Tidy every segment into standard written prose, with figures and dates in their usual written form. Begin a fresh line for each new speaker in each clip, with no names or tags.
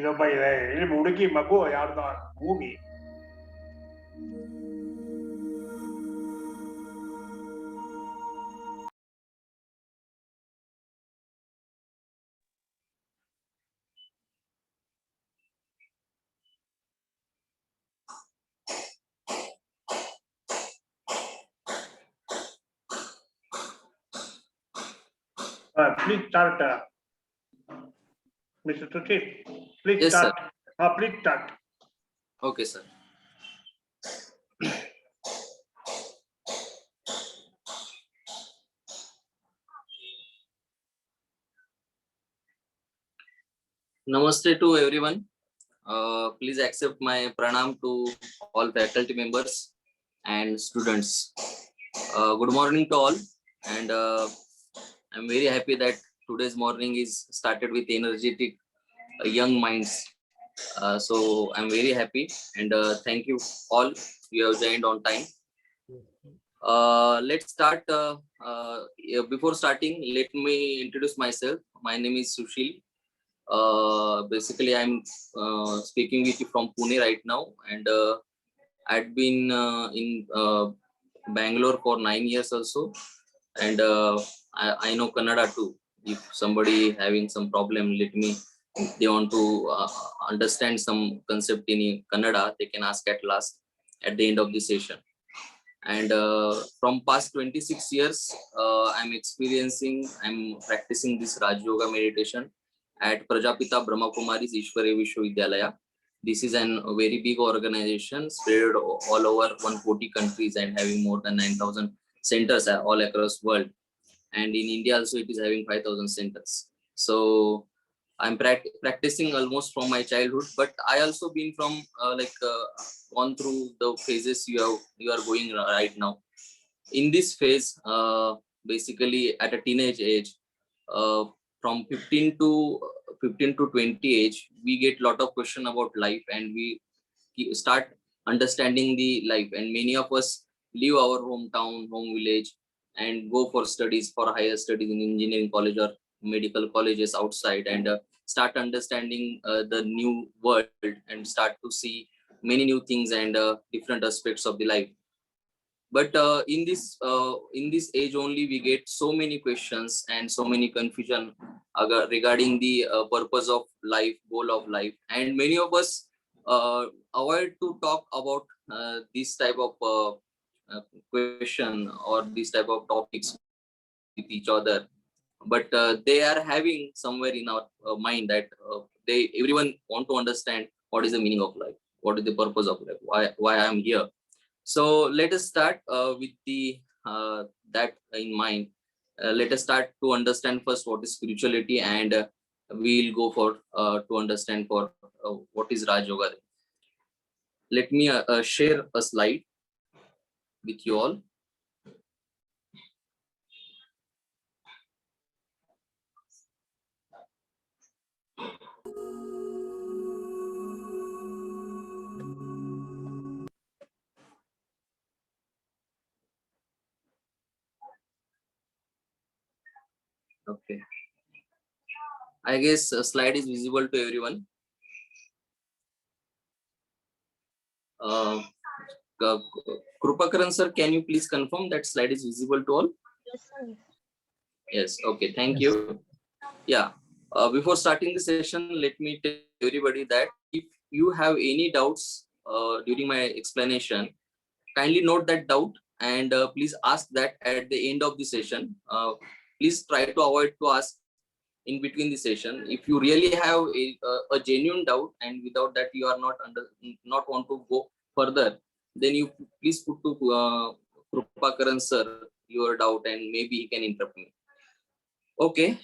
Lo bay đây, cái mũ cái mà bố ở đó, mũ bị. Please start, Mr. Suchit. Please
Yes,
start.
sir.
Please start.
Okay, sir. Namaste to everyone. Please accept my pranam to all faculty members and students. Good morning to all, and I'm very happy that today's morning is started with energetic young minds. So I'm very happy, and thank you all. You have joined on time. Let's start. Before starting, let me introduce myself. My name is Sushil. Basically, I'm speaking with you from Pune right now, and I'd been in Bangalore for 9 years also, and I know Kannada too. If somebody having some problem, they want to understand some concept in Kannada, they can ask at last at the end of the session. And from past 26 years, I'm practicing this Raj Yoga meditation at Prajapita Brahma Kumari's Ishwari Vishwavidyalaya. This is a very big organization spread all over 140 countries and having more than 9,000 centers all across world. And in India also it is having 5,000 centers. So I'm practicing almost from my childhood, but I also been from gone through the phases you are going right now. In this phase, basically at a teenage age, from 15 to 20 age, we get lot of question about life, and we start understanding the life. And many of us leave our hometown, home village, and go for studies, for higher studies in engineering college or medical colleges outside, and start understanding the new world and start to see many new things and different aspects of the life. But in this age only, we get so many questions and so many confusion regarding the purpose of life, goal of life, and many of us avoid to talk about this type of question or this type of topics with each other. But they are having somewhere in our mind that everyone want to understand what is the meaning of life, what is the purpose of life, why I am here. So let us start with the that in mind. Let us start to understand first what is spirituality, and we'll go for to understand for what is Raj Yoga. Let me share a slide with you all. Okay. I guess slide is visible to everyone. Krupakaran sir, can you please confirm that slide is visible to all?
Yes, sir.
Yes. Okay. Thank
Yes.
you. Yeah. Before starting the session, let me tell everybody that if you have any doubts during my explanation, kindly note that doubt and please ask that at the end of the session. Please try to avoid to ask in between the session. If you really have a genuine doubt and without that you are not want to go further, then you please put to Krupakaran sir your doubt and maybe he can interrupt me. Okay,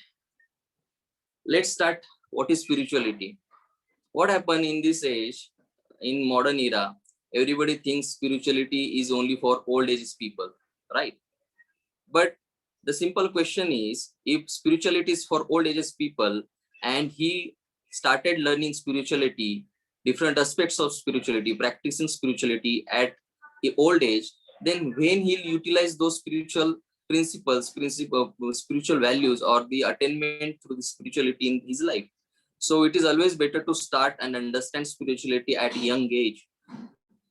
let's start. What is spirituality? What happened in this age, in modern era? Everybody thinks spirituality is only for old age people, right? But the simple question is, if spirituality is for old ages people and he started learning spirituality, different aspects of spirituality, practicing spirituality at the old age, then when he'll utilize those spiritual principles, spiritual values or the attainment through the spirituality in his life. So it is always better to start and understand spirituality at a young age.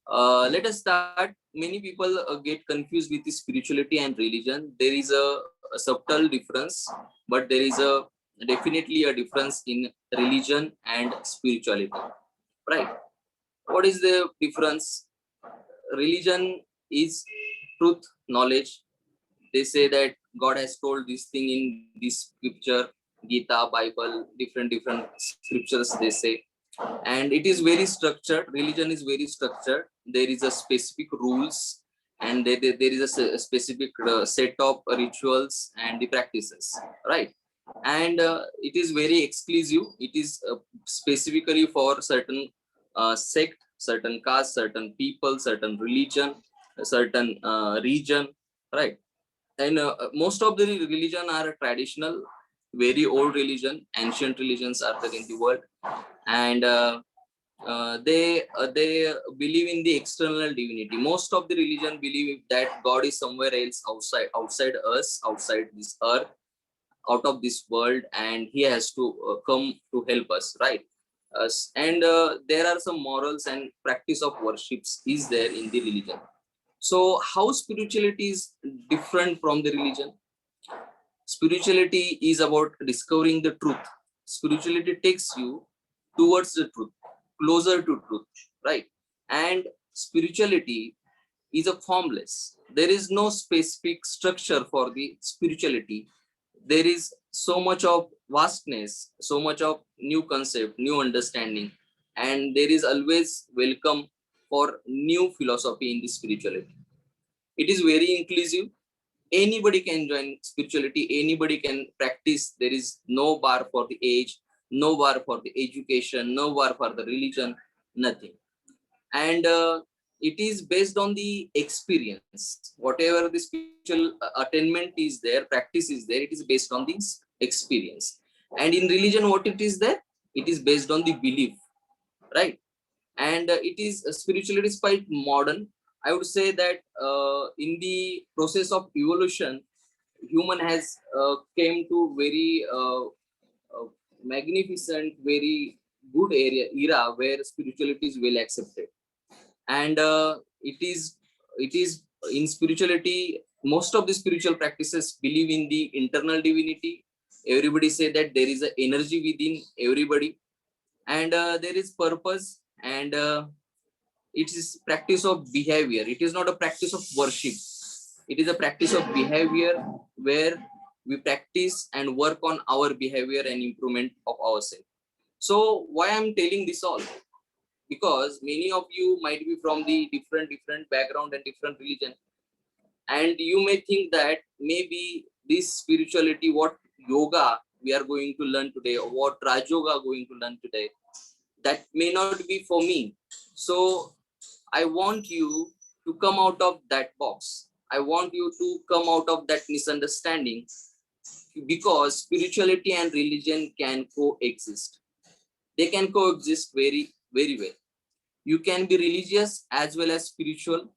Let us start. Many people get confused with the spirituality and religion. There is a subtle difference, but there is definitely a difference in religion and spirituality, right? What is the difference? Religion is truth, knowledge. They say that God has told this thing in this scripture, Gita, Bible, different scriptures they say, and it is very structured. Religion is very structured. There is a specific rules and there is a specific set of rituals and the practices, right? And it is very exclusive. It is specifically for certain sect, certain caste, certain people, certain religion, certain region, right? And most of the religion are traditional, very old religion, ancient religions are there in the world, and they believe in the external divinity. Most of the religion believe that God is somewhere else, outside us, outside this earth, out of this world, and he has to come to help us, right? Us. And there are some morals and practice of worships is there in the religion. So how spirituality is different from the religion? Spirituality is about discovering the truth. Spirituality takes you towards the truth, closer to truth, right? And spirituality is a formless. There is no specific structure for the spirituality. There is so much of vastness, so much of new concept, new understanding, and there is always welcome for new philosophy in the spirituality. It is very inclusive. Anybody can join spirituality, anybody can practice. There is no bar for the age, no bar for the education, no bar for the religion, nothing. And it is based on the experience. Whatever the spiritual attainment is there, practice is there, it is based on this experience. And in religion, what it is there, it is based on the belief, right? And it is spirituality is quite modern. I would say that in the process of evolution, human has came to very magnificent, very good era where spirituality is well accepted. And it is in spirituality, most of the spiritual practices believe in the internal divinity. Everybody say that there is an energy within everybody, and there is purpose, and it is practice of behavior. It is not a practice of worship. It is a practice of behavior where we practice and work on our behavior and improvement of ourselves. So why I'm telling this all? Because many of you might be from the different background and different religion, and you may think that maybe this spirituality, what yoga we are going to learn today, or what Raj Yoga going to learn today, that may not be for me. So I want you to come out of that box. I want you to come out of that misunderstanding, because spirituality and religion can coexist. They can coexist very, very well. You can be religious as well as spiritual.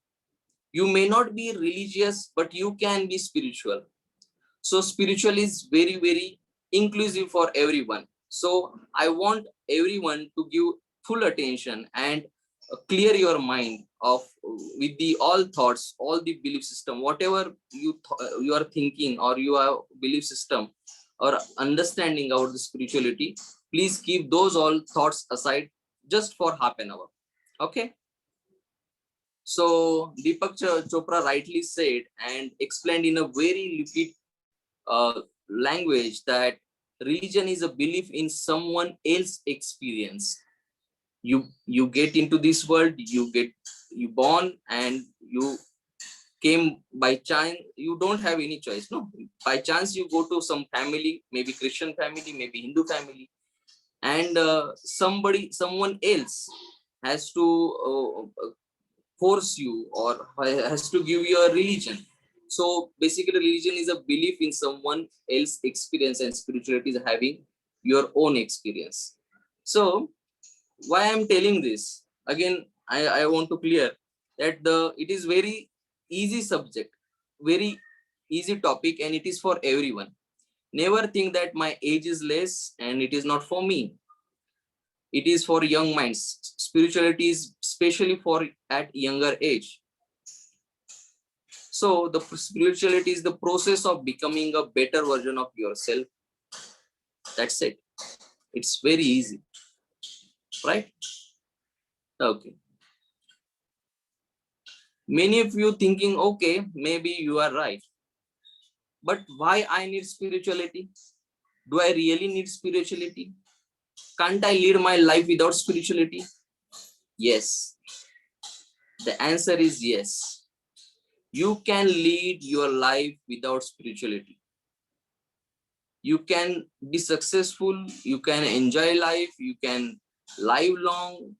You may not be religious, but you can be spiritual. So spiritual is very, very inclusive for everyone. So I want everyone to give full attention and clear your mind of with the all thoughts, all the belief system, whatever you are thinking or you have belief system or understanding about the spirituality. Please keep those all thoughts aside just for half an hour. Okay. So Deepak Chopra rightly said and explained in a very liquid language that religion is a belief in someone else's experience. You get into this world, you born and you came by chance. You don't have any choice, no. By chance you go to some family, maybe Christian family, maybe Hindu family, and someone else has to force you or has to give you a religion. So basically religion is a belief in someone else's experience and spirituality is having your own experience. So why I'm telling this again, I want to clear that it is very easy subject, very easy topic, and it is for everyone. Never think that my age is less and it is not for me. It is for young minds. Spirituality is especially for at younger age. So the spirituality is the process of becoming a better version of yourself. That's it. It's very easy, right? Okay. Many of you thinking, okay, maybe you are right. But why I need spirituality? Do I really need spirituality? Can't I lead my life without spirituality? Yes. The answer is yes. You can lead your life without spirituality. You can be successful, you can enjoy life, you can live long.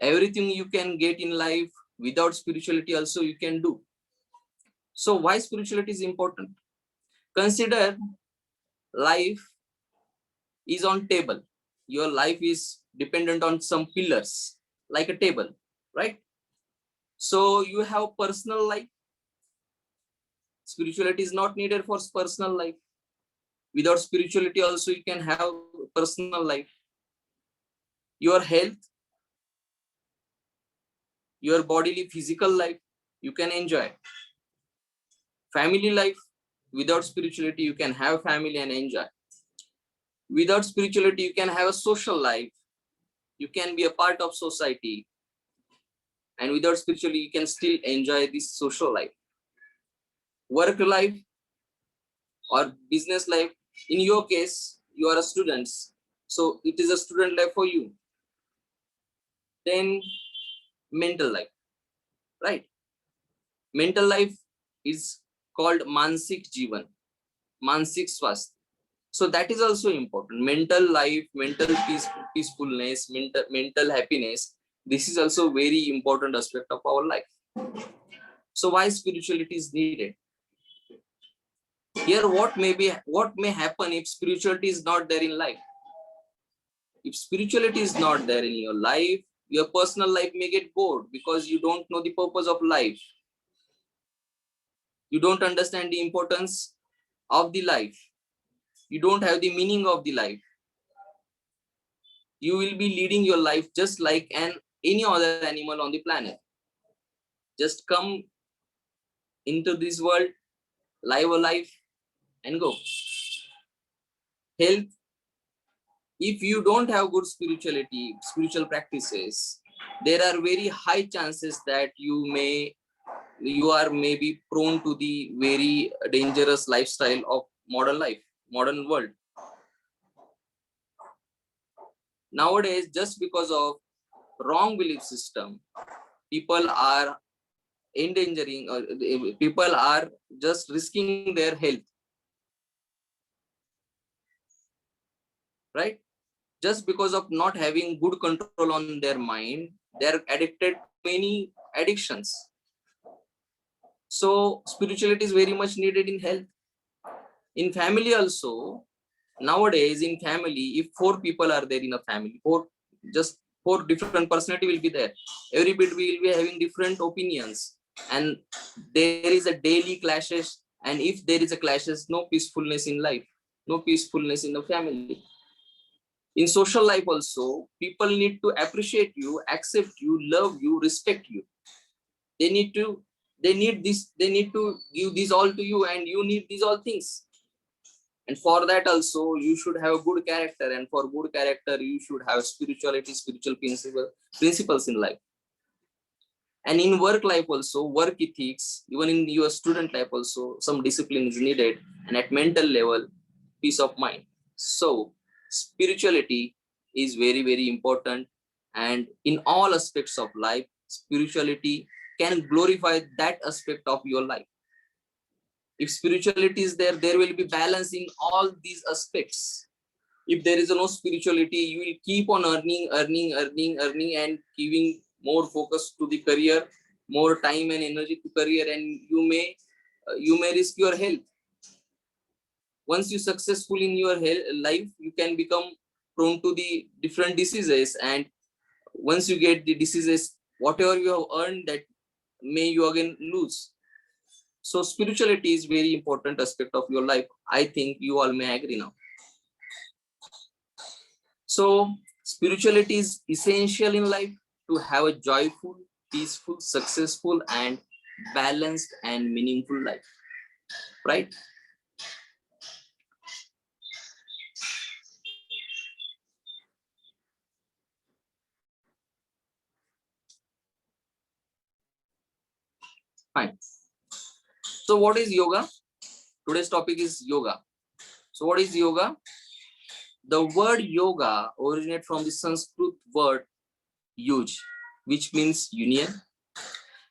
Everything you can get in life without spirituality also you can do. So why spirituality is important? Consider life is on table. Your life is dependent on some pillars like a table, right? So you have personal life. Spirituality is not needed for personal life. Without spirituality also you can have personal life. Your health, your bodily physical life, you can enjoy. Family life, without spirituality you can have family and enjoy. Without spirituality you can have a social life. You can be a part of society. And without spirituality you can still enjoy this social life. Work life or business life, in your case you are a student, so it is a student life for you. Then mental life, right? Mental life is called mansik jivan, mansik swasth. So that is also important. Mental life, mental peacefulness, mental happiness, this is also very important aspect of our life. So why spirituality is needed? Here what may happen if spirituality is not there in life? If spirituality is not there in your life, your personal life may get bored because you don't know the purpose of life. You don't understand the importance of the life. You don't have the meaning of the life. You will be leading your life just like any other animal on the planet. Just come into this world, live a life and go. Health, if you don't have good spirituality, spiritual practices, there are very high chances that you are maybe prone to the very dangerous lifestyle of modern life, modern world. Nowadays, just because of wrong belief system, people are endangering, or people are just risking their health, right? Just because of not having good control on their mind, they're addicted to many addictions. So spirituality is very much needed in health. In family also, nowadays in family, if 4 people are there in a family, just 4 different personality will be there. Everybody will be having different opinions, and there is a daily clashes. And if there is a clashes, no peacefulness in life. no peacefulness in the family. In social life also, people need to appreciate you, accept you, love you, respect you. They need to give these all to you, and you need these all things. And for that also, you should have a good character, and for good character, you should have spirituality, spiritual principles in life. And in work life also, work ethics, even in your student life also, some discipline is needed, and at mental level, peace of mind. So spirituality is very, very important, and in all aspects of life, spirituality can glorify that aspect of your life. If spirituality is there, there will be balance in all these aspects. If there is no spirituality, you will keep on earning, and giving more focus to the career, more time and energy to career, and you may risk your health. Once you successful in your life, you can become prone to the different diseases, and once you get the diseases, whatever you have earned, that may you again lose. So spirituality is very important aspect of your life. I think you all may agree now. So spirituality is essential in life to have a joyful, peaceful, successful, and balanced and meaningful life, right? Fine. So what is yoga? Today's topic is yoga. So what is yoga? The word yoga originates from the Sanskrit word yuj, which means union.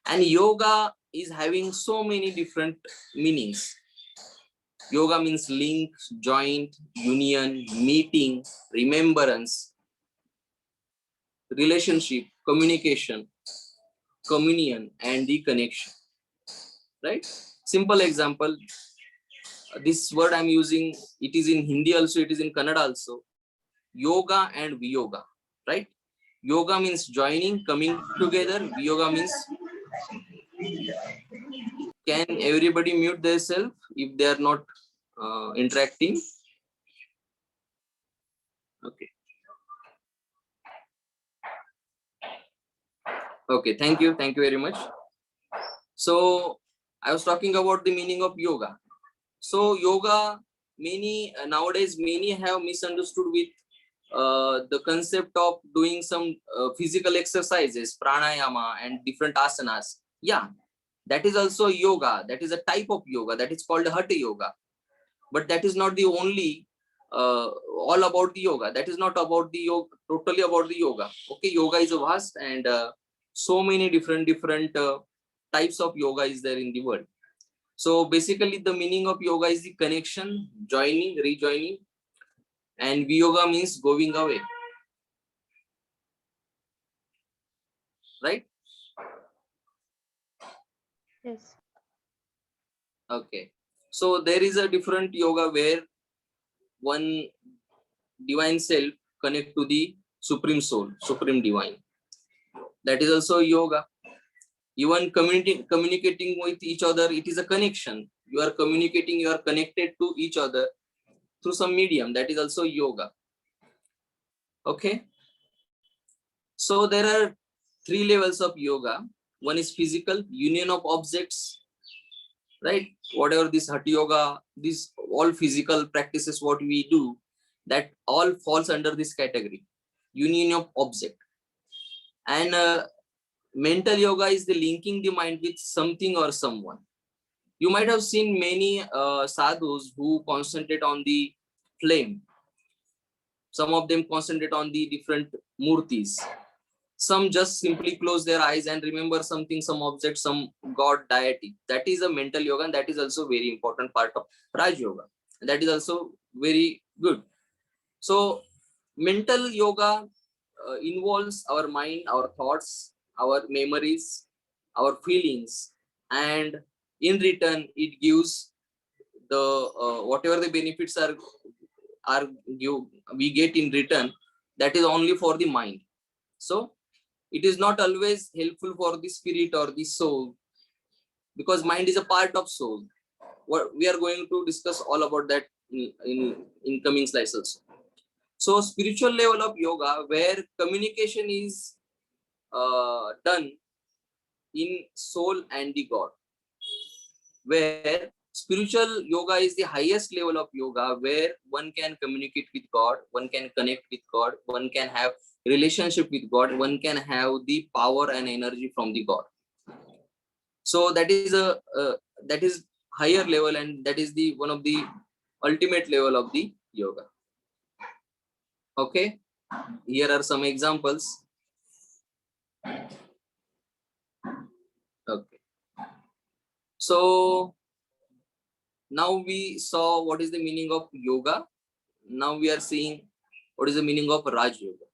And yoga is having so many different meanings. Yoga means link, joint, union, meeting, remembrance, relationship, communication, communion, and the connection. Right? Simple example. This word I'm using, it is in Hindi also, it is in Kannada also. Yoga and Viyoga, right? Yoga means joining, coming together. Viyoga means, can everybody mute themselves if they are not interacting? Okay. Okay, thank you very much. So I was talking about the meaning of yoga. So yoga, nowadays many have misunderstood with the concept of doing some physical exercises, pranayama and different asanas. Yeah, that is also yoga. That is a type of yoga that is called hatha yoga. But that is not the only all about the yoga. That is not about the yoga, totally about the yoga. Okay, yoga is vast, and so many different types of yoga is there in the world. So basically the meaning of yoga is the connection, joining, rejoining, and viyoga means going away, right?
Yes.
Okay, so there is a different yoga where one divine self connect to the supreme soul, supreme divine. That is also yoga. Even communicating with each other, it is a connection. You are communicating, you are connected to each other through some medium. That is also yoga. Okay, so there are 3 levels of yoga. One is physical, union of objects, right? Whatever this hatha yoga, these all physical practices what we do, that all falls under this category, union of object. And mental yoga is the linking the mind with something or someone. You might have seen many sadhus who concentrate on the flame. Some of them concentrate on the different murtis. Some just simply close their eyes and remember something, some object, some god, deity. That is a mental yoga, and that is also very important part of Raj Yoga. That is also very good. So mental yoga involves our mind, our thoughts, our memories, our feelings, and in return it gives the whatever the benefits are we get in return, that is only for the mind. So it is not always helpful for the spirit or the soul, because mind is a part of soul. What we are going to discuss all about that in incoming slides also. So spiritual level of yoga where communication is done in soul and the God, where spiritual yoga is the highest level of yoga where one can communicate with God, one can connect with God, one can have relationship with God, one can have the power and energy from the God. So that is that is higher level, and that is the one of the ultimate level of the yoga. Okay, here are some examples. Okay, so now we saw what is the meaning of yoga. Now we are seeing what is the meaning of Raj Yoga.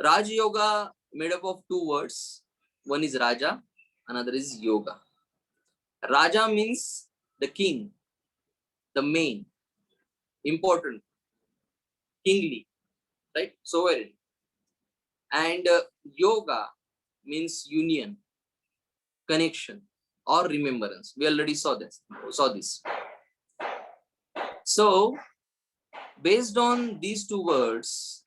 Raj Yoga made up of two words. One is Raja, another is Yoga. Raja means the king, the main, important, kingly, right? Sovereign. And Yoga means union, connection, or remembrance. We already saw this. So based on these two words,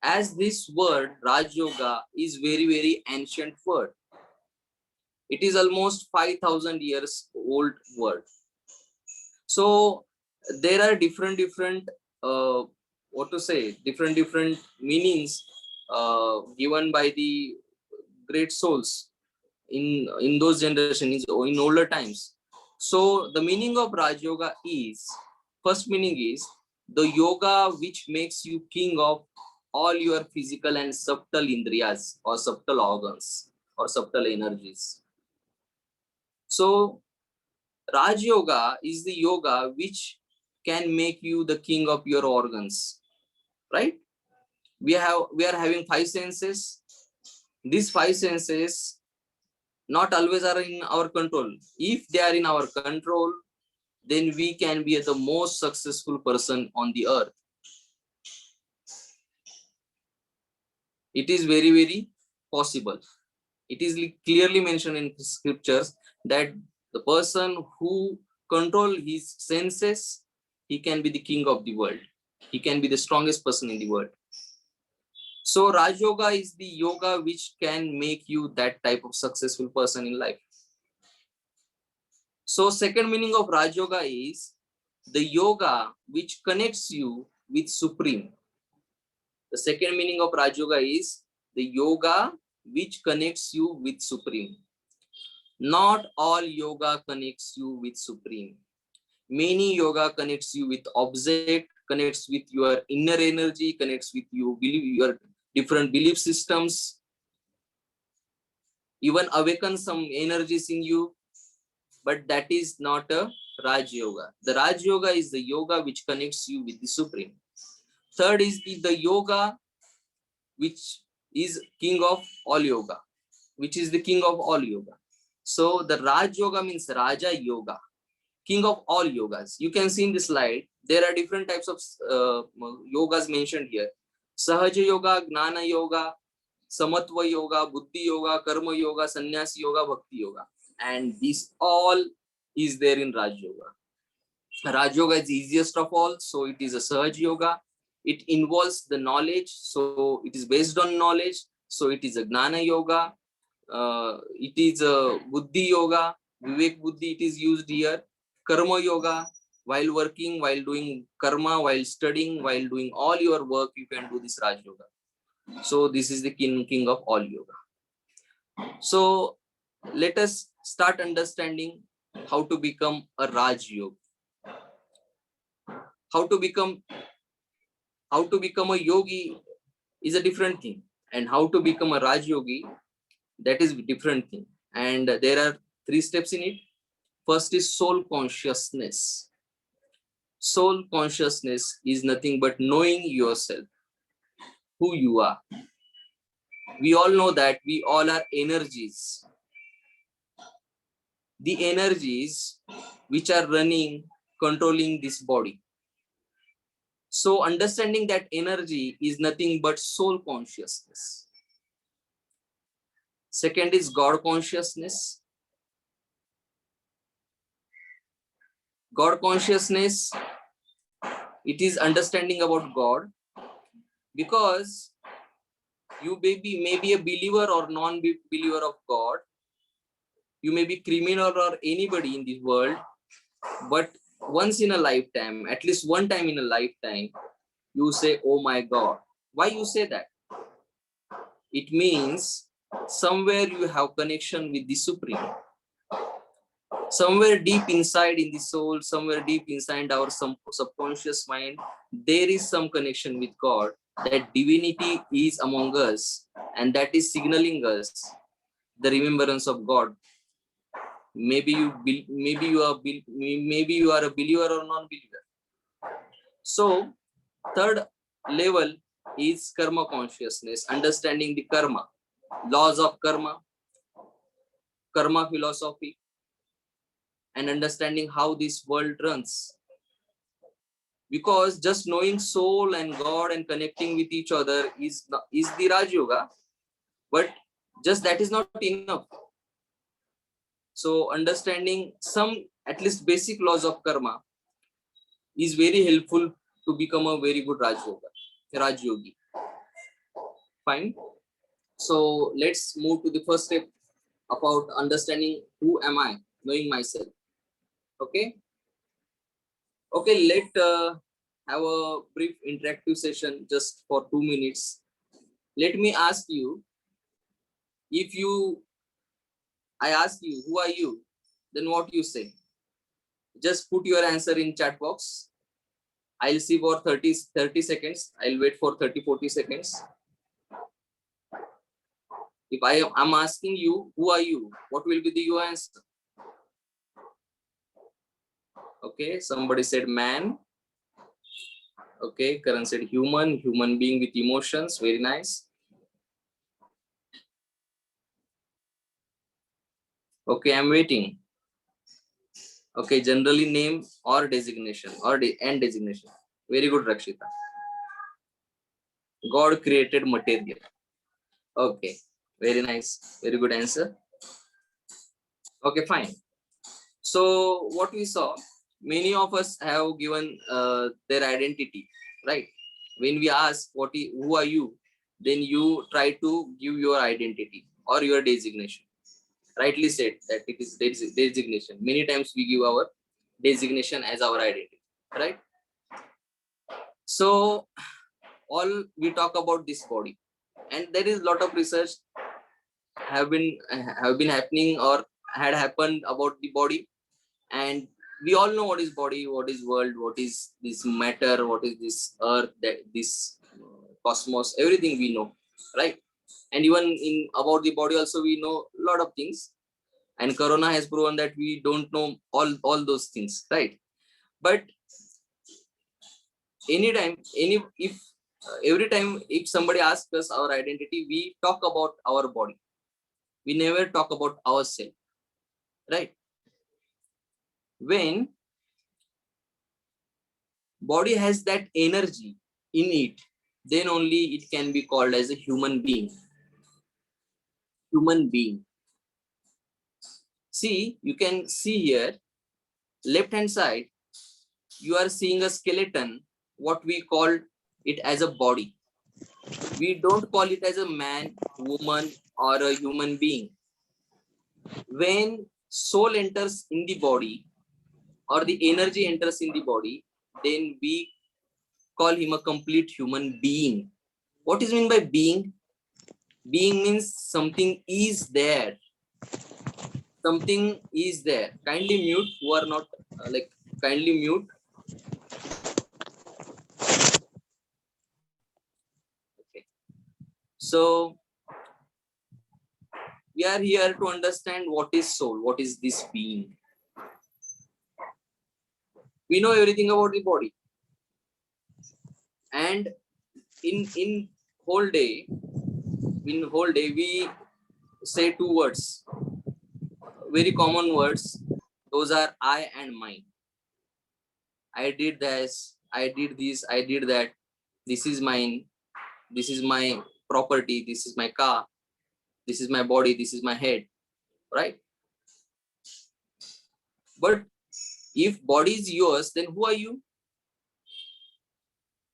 as this word Raj Yoga is very ancient word. It is almost 5,000 years old word. So there are different what to say, different meanings given by the great souls in those generations, in older times. So the meaning of Raj Yoga is, first meaning is the yoga which makes you king of all your physical and subtle indriyas or subtle organs or subtle energies. So Raj Yoga is the yoga which can make you the king of your organs, right? We are having five senses. These five senses not always are in our control. If they are in our control, then we can be the most successful person on the earth. It is very possible. It is clearly mentioned in scriptures that the person who control his senses, he can be the king of the world. He can be the strongest person in the world. So Raj Yoga is the yoga which can make you that type of successful person in life. So second meaning of Raj Yoga is the yoga which connects you with Supreme. The second meaning of Raj Yoga is the yoga which connects you with Supreme. Not all yoga connects you with Supreme. Many yoga connects you with object, connects with your inner energy, connects with your different belief systems, even awakens some energies in you, but that is not a Raj Yoga. The Raj Yoga is the yoga which connects you with the Supreme. Third is the yoga which is king of all yoga, which is the king of all yoga. So the Raj Yoga means Raja Yoga, king of all yogas. You can see in the slide, there are different types of yogas mentioned here. Sahaja Yoga, Gnana Yoga, Samatva Yoga, Buddhi Yoga, Karma Yoga, Sannyasi Yoga, Bhakti Yoga. And this all is there in Raj Yoga. Raj Yoga is the easiest of all, so it is a Sahaj Yoga. It involves the knowledge, so it is based on knowledge. So it is a Gnana Yoga. It is a Buddhi Yoga, Vivek Buddhi it is used here. Karma Yoga, while working, while doing karma, while studying, while doing all your work, you can do this Raj Yoga. So this is the king of all yoga. So let us start understanding how to become a Raj Yogi. How to become a yogi is a different thing, and how to become a Raj Yogi, that is a different thing. And there are 3 steps in it. First is soul consciousness. Soul consciousness is nothing but knowing yourself, who you are. We all know that we all are energies. The energies which are running, controlling this body. So understanding that energy is nothing but soul consciousness. Second is God consciousness. God consciousness, it is understanding about God, because you may be a believer or non-believer of God. You may be criminal or anybody in this world, but once in a lifetime, at least one time in a lifetime, you say, oh my God. Why you say that? It means somewhere you have connection with the Supreme. Somewhere deep inside in the soul, somewhere deep inside our subconscious mind, there is some connection with God. That divinity is among us, and that is signaling us the remembrance of God. Maybe you are a believer or non-believer. So third level is karma consciousness, understanding the karma, laws of karma philosophy, and understanding how this world runs. Because just knowing soul and God and connecting with each other is the Raj Yoga, but just that is not enough. So understanding some at least basic laws of karma is very helpful to become a very good Raj Yogi. Fine. So let's move to the first step about understanding who am I, knowing myself. Okay. Okay, let have a brief interactive session just for 2 minutes. Let me ask you, I ask you, who are you? Then what you say? Just put your answer in chat box. I'll see for 30 seconds. I'll wait for 30-40 seconds. If I'm asking you, who are you? What will be your answer? Okay, somebody said man. Okay, Karan said human being with emotions. Very nice. Okay, I'm waiting. Okay, generally name or designation and designation. Very good, Rakshita. God created material. Okay, very nice. Very good answer. Okay, fine. So what we saw, many of us have given their identity, right? When we ask who are you, then you try to give your identity or your designation. Rightly said that it is designation. Many times we give our designation as our identity, right? So all we talk about this body, and there is a lot of research have been happening or had happened about the body, and we all know what is body, what is world, what is this matter, what is this earth, that this cosmos, everything we know, right? And even in about the body also we know a lot of things, and corona has proven that we don't know all those things, right? But every time if somebody asks us our identity, we talk about our body, we never talk about ourselves, right? When body has that energy in it, then only it can be called as a human being. See, you can see here left hand side, you are seeing a skeleton, what we call it as a body. We don't call it as a man, woman, or a human being. When soul enters in the body or the energy enters in the body, then we call him a complete human being. What is mean by being? Being means something is there. Something is there. Kindly mute who are not kindly mute. Okay. So we are here to understand what is soul, what is this being. We know everything about the body, and in whole day we say 2 words, very common words. Those are I and mine. I did this, I did this, I did that. This is mine. This is my property. This is my car. This is my body. This is my head. Right? But If body is yours, then who are you?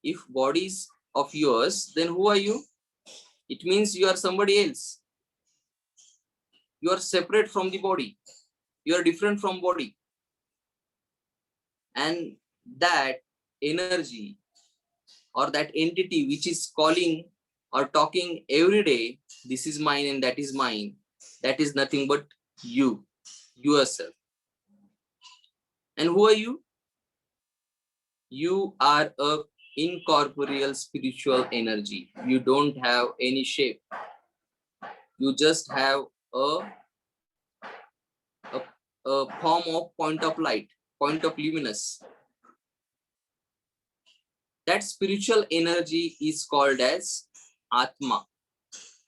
If body is of yours, then who are you? It means you are somebody else. You are separate from the body. You are different from body. And that energy or that entity which is calling or talking every day, this is mine and that is mine, that is nothing but you, yourself. And who are you? You are a incorporeal spiritual energy. You don't have any shape. You just have a, a form of point of light, point of luminous. That spiritual energy is called as Atma,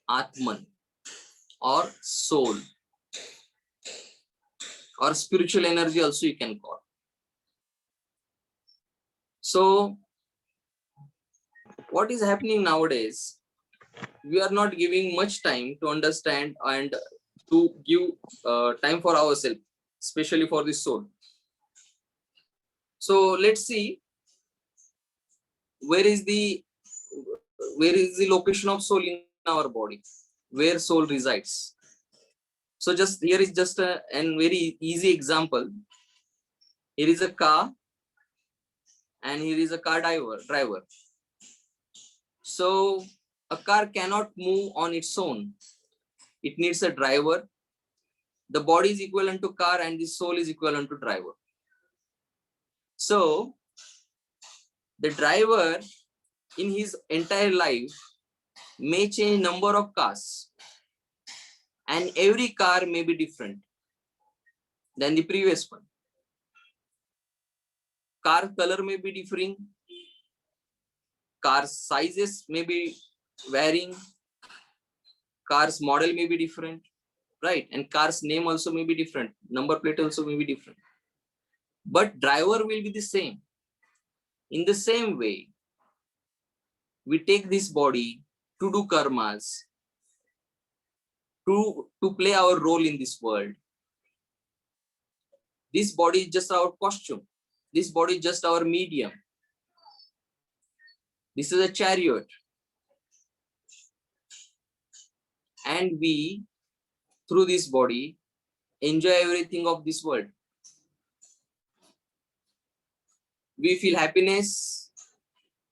Atman, or soul, or spiritual energy also you can call. So what is happening nowadays, we are not giving much time to understand and to give time for ourselves, especially for the soul. So let's see where is the location of soul in our body, where soul resides. So just here is just a very easy example. Here is a car and here is a car driver. So a car cannot move on its own. It needs a driver. The body is equivalent to car and the soul is equivalent to driver. So the driver in his entire life may change number of cars, and every car may be different than the previous one. Car color may be differing, car sizes may be varying, car's model may be different, right? And car's name also may be different, number plate also may be different, but driver will be the same. In the same way, we take this body to do karmas, to play our role in this world. This body is just our costume. This body is just our medium. This is a chariot. And we, through this body, enjoy everything of this world. We feel happiness,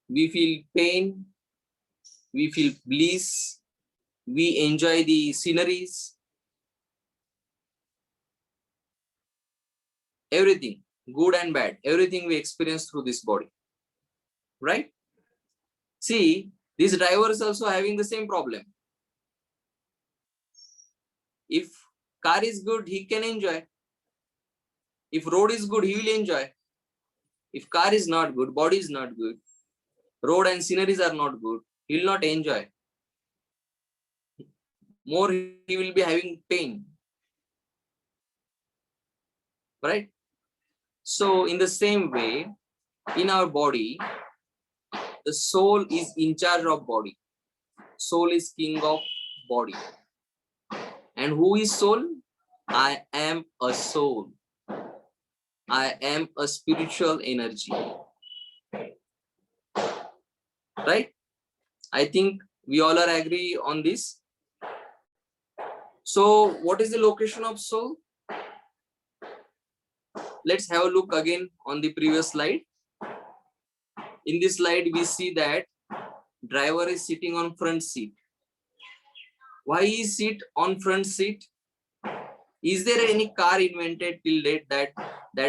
we feel pain, we feel bliss, we enjoy the sceneries, everything, good and bad, everything we experience through this body, right? See, this driver is also having the same problem. If car is good, he can enjoy. If road is good, he will enjoy. If car is not good, body is not good, road and sceneries are not good, he will not enjoy. More, he will be having pain, right? So in the same way, in our body, the soul is in charge of body. Soul is king of body. And who is soul? I am a soul. I am a spiritual energy. Right? I think we all are agree on this. So what is the location of soul? Let's have a look again on the previous slide. In this slide, we see that driver is sitting on front seat. Why is it on front seat? Is there any car invented till date that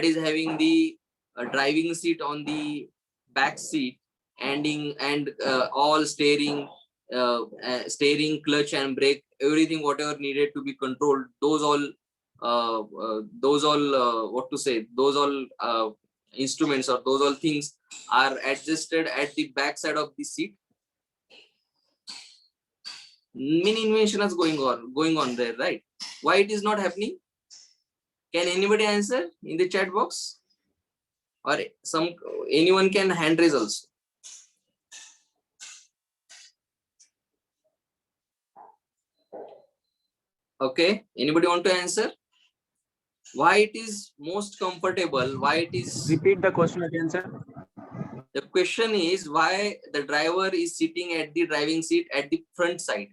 is having the driving seat on the back seat, and all steering, clutch and brake, everything whatever needed to be controlled, those all what to say, those all instruments or those all things are adjusted at the back side of the seat? Many invention is going on there, right? Why it is not happening? Can anybody answer in the chat box, or anyone can hand raise also? Okay, anybody want to answer? Why it is most comfortable? Why it is?
Repeat the question again, sir.
The question is why the driver is sitting at the driving seat at the front side.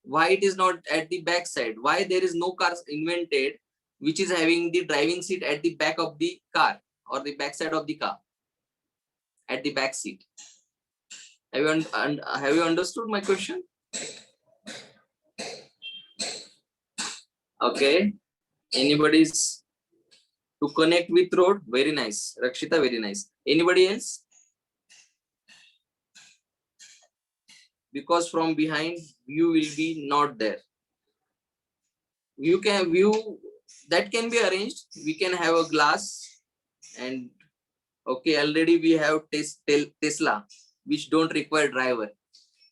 Why it is not at the back side? Why there is no car invented which is having the driving seat at the back of the car or the back side of the car, at the back seat? Have you understood my question? Okay. Anybody's to connect with road? Very nice. Rakshita, very nice. Anybody else? Because from behind view will be not there. You can view that can be arranged. We can have a glass and okay, already we have Tesla which don't require driver.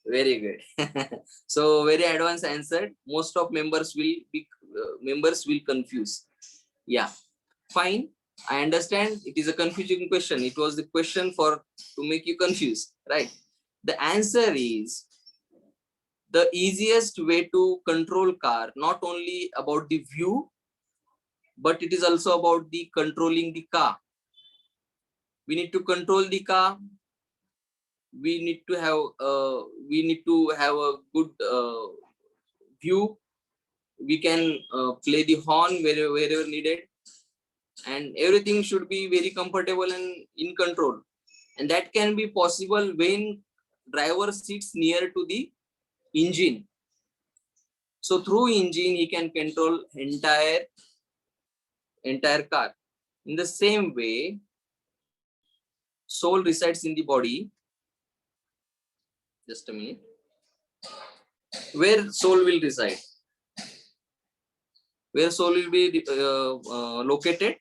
Very good. So very advanced answer. Most of members will confuse. Yeah, fine. I understand it is a confusing question. It was the question to make you confused, right? The answer is the easiest way to control car, not only about the view, but it is also about the controlling the car. We need to control the car. We need to have a good view. We can play the horn wherever needed, and everything should be very comfortable and in control. And that can be possible when driver sits near to the engine. So through engine he can control entire car. In the same way, soul resides in the body. Just a minute. Where soul will reside? Where soul will be located?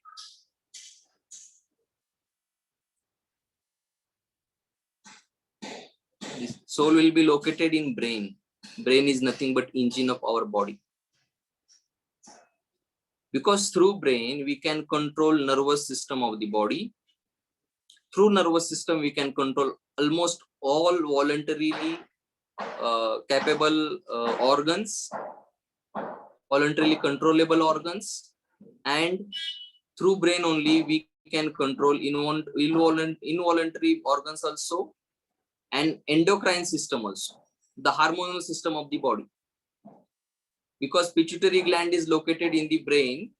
Soul will be located in brain. Brain is nothing but engine of our body. Because through brain we can control nervous system of the body. Through nervous system we can control almost all voluntarily capable organs, voluntarily controllable organs, and through brain only we can control involuntary organs also, and endocrine system also, the hormonal system of the body. Because pituitary gland is located in the brain,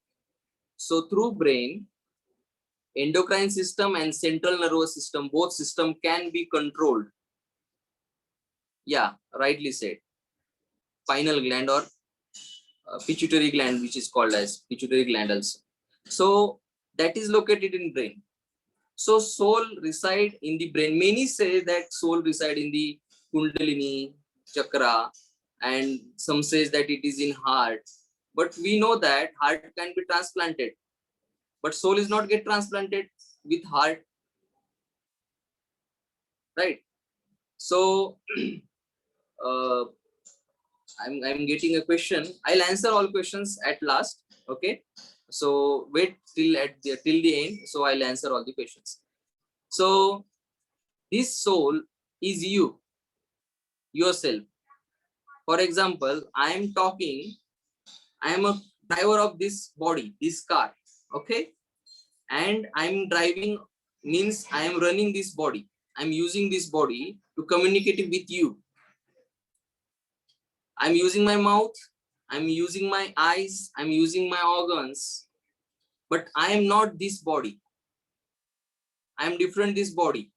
so through brain, endocrine system and central nervous system, both system can be controlled. Yeah, rightly said. Pineal gland or pituitary gland, which is called as pituitary gland also. So that is located in brain. So soul reside in the brain. Many say that soul reside in the Kundalini chakra, and some says that it is in heart. But we know that heart can be transplanted, but soul is not get transplanted with heart, right? So I'm getting a question. I'll answer all questions at last. Okay. So wait till the end. So I'll answer all the questions. So this soul is you, yourself. For example, I am talking. I am a driver of this body, this car. Okay. And I'm driving means I am running this body. I'm using this body to communicate with you. I'm using my mouth, I'm using my eyes, I'm using my organs, but I am not this body. I am different this body.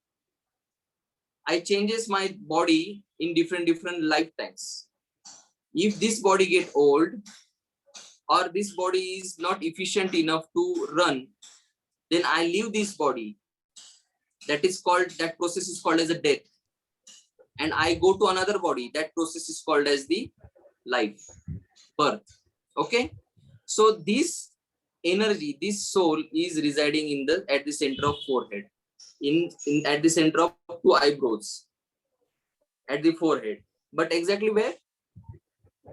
I changes my body in different lifetimes. If this body get old or this body is not efficient enough to run, then I leave this body. That process is called as a death. And I go to another body. That process is called as the life, birth. Okay. So this energy, this soul is residing at the center of forehead, at the center of two eyebrows, at the forehead. But exactly where?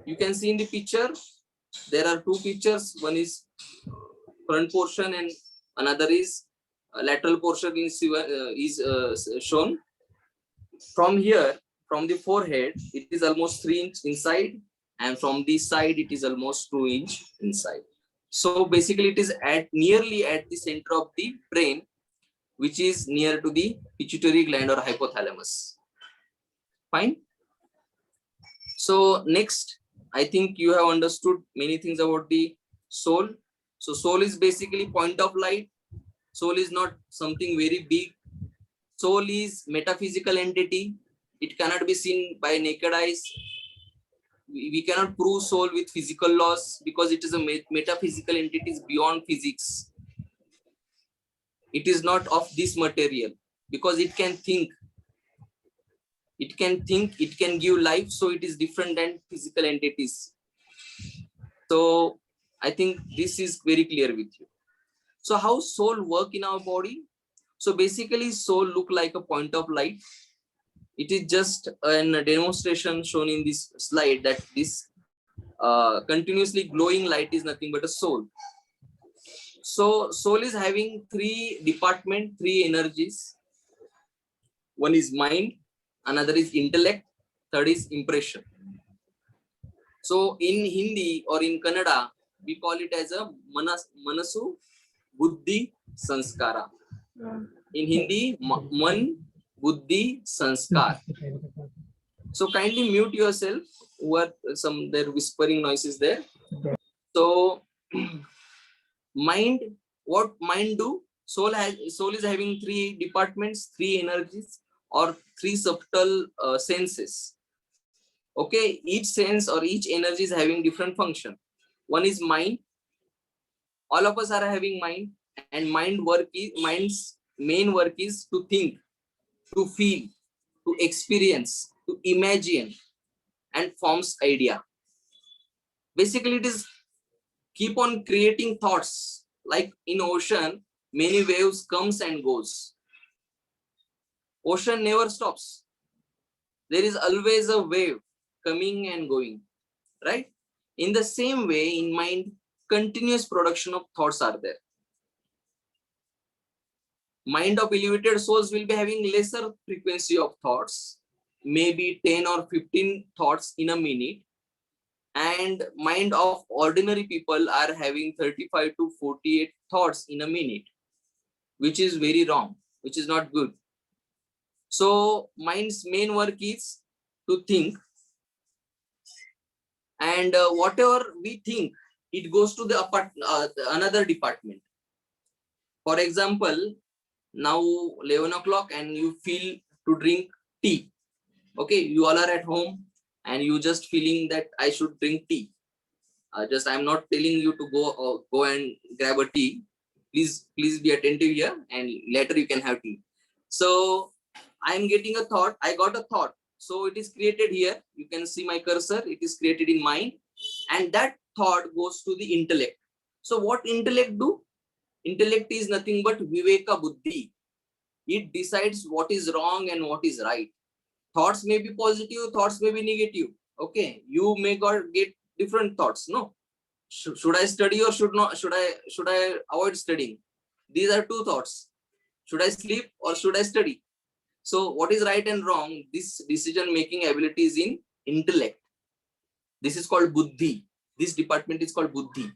You can see in the picture. There are two pictures. One is front portion and another is lateral portion is shown. From here, from the forehead, it is almost 3 inches inside, and from this side, it is almost 2 inches inside. So basically it is nearly at the center of the brain, which is near to the pituitary gland or hypothalamus. Fine. So next, I think you have understood many things about the soul. So soul is basically point of light. Soul is not something very big. Soul is metaphysical entity. It cannot be seen by naked eyes. We cannot prove soul with physical laws because it is a metaphysical entity beyond physics. It is not of this material because it can think. It can think, it can give life, so it is different than physical entities. So I think this is very clear with you. So how soul work in our body? So basically soul look like a point of light. It is just a demonstration shown in this slide that this continuously glowing light is nothing but a soul. So soul is having three departments, three energies. One is mind, another is intellect, third is impression. So in Hindi or in Kannada, we call it as a manasu, buddhi, sanskara. In Hindi, man, buddhi, sanskar. So kindly mute yourself. What some there whispering noises there. So mind, what mind do? Soul is having three departments, three energies, or three subtle senses. Okay, each sense or each energy is having different function. One is mind. All of us are having mind, and mind's main work is to think, to feel, to experience, to imagine, and forms idea. Basically, it is keep on creating thoughts. Like in ocean, many waves comes and goes. Ocean never stops. There is always a wave coming and going, right? In the same way, in mind, continuous production of thoughts are there. Mind of elevated souls will be having lesser frequency of thoughts, maybe 10 or 15 thoughts in a minute. And mind of ordinary people are having 35 to 48 thoughts in a minute, which is very wrong, which is not good. So mind's main work is to think, and whatever we think, it goes to the another department. For example, now 11 o'clock and you feel to drink tea. Okay, you all are at home and you just feeling that I should drink tea. I'm not telling you to go and grab a tea. Please be attentive here, and later you can have tea. So I am getting a thought. I got a thought. So it is created here. You can see my cursor. It is created in mind, and that thought goes to the intellect. So what intellect do? Intellect is nothing but viveka buddhi. It decides what is wrong and what is right. Thoughts may be positive, thoughts may be negative. Okay, you may get different thoughts. No, should I study or should not? Should I avoid studying? These are two thoughts. Should I sleep or should I study? So what is right and wrong? This decision making ability is in intellect. This is called buddhi. This department is called buddhi.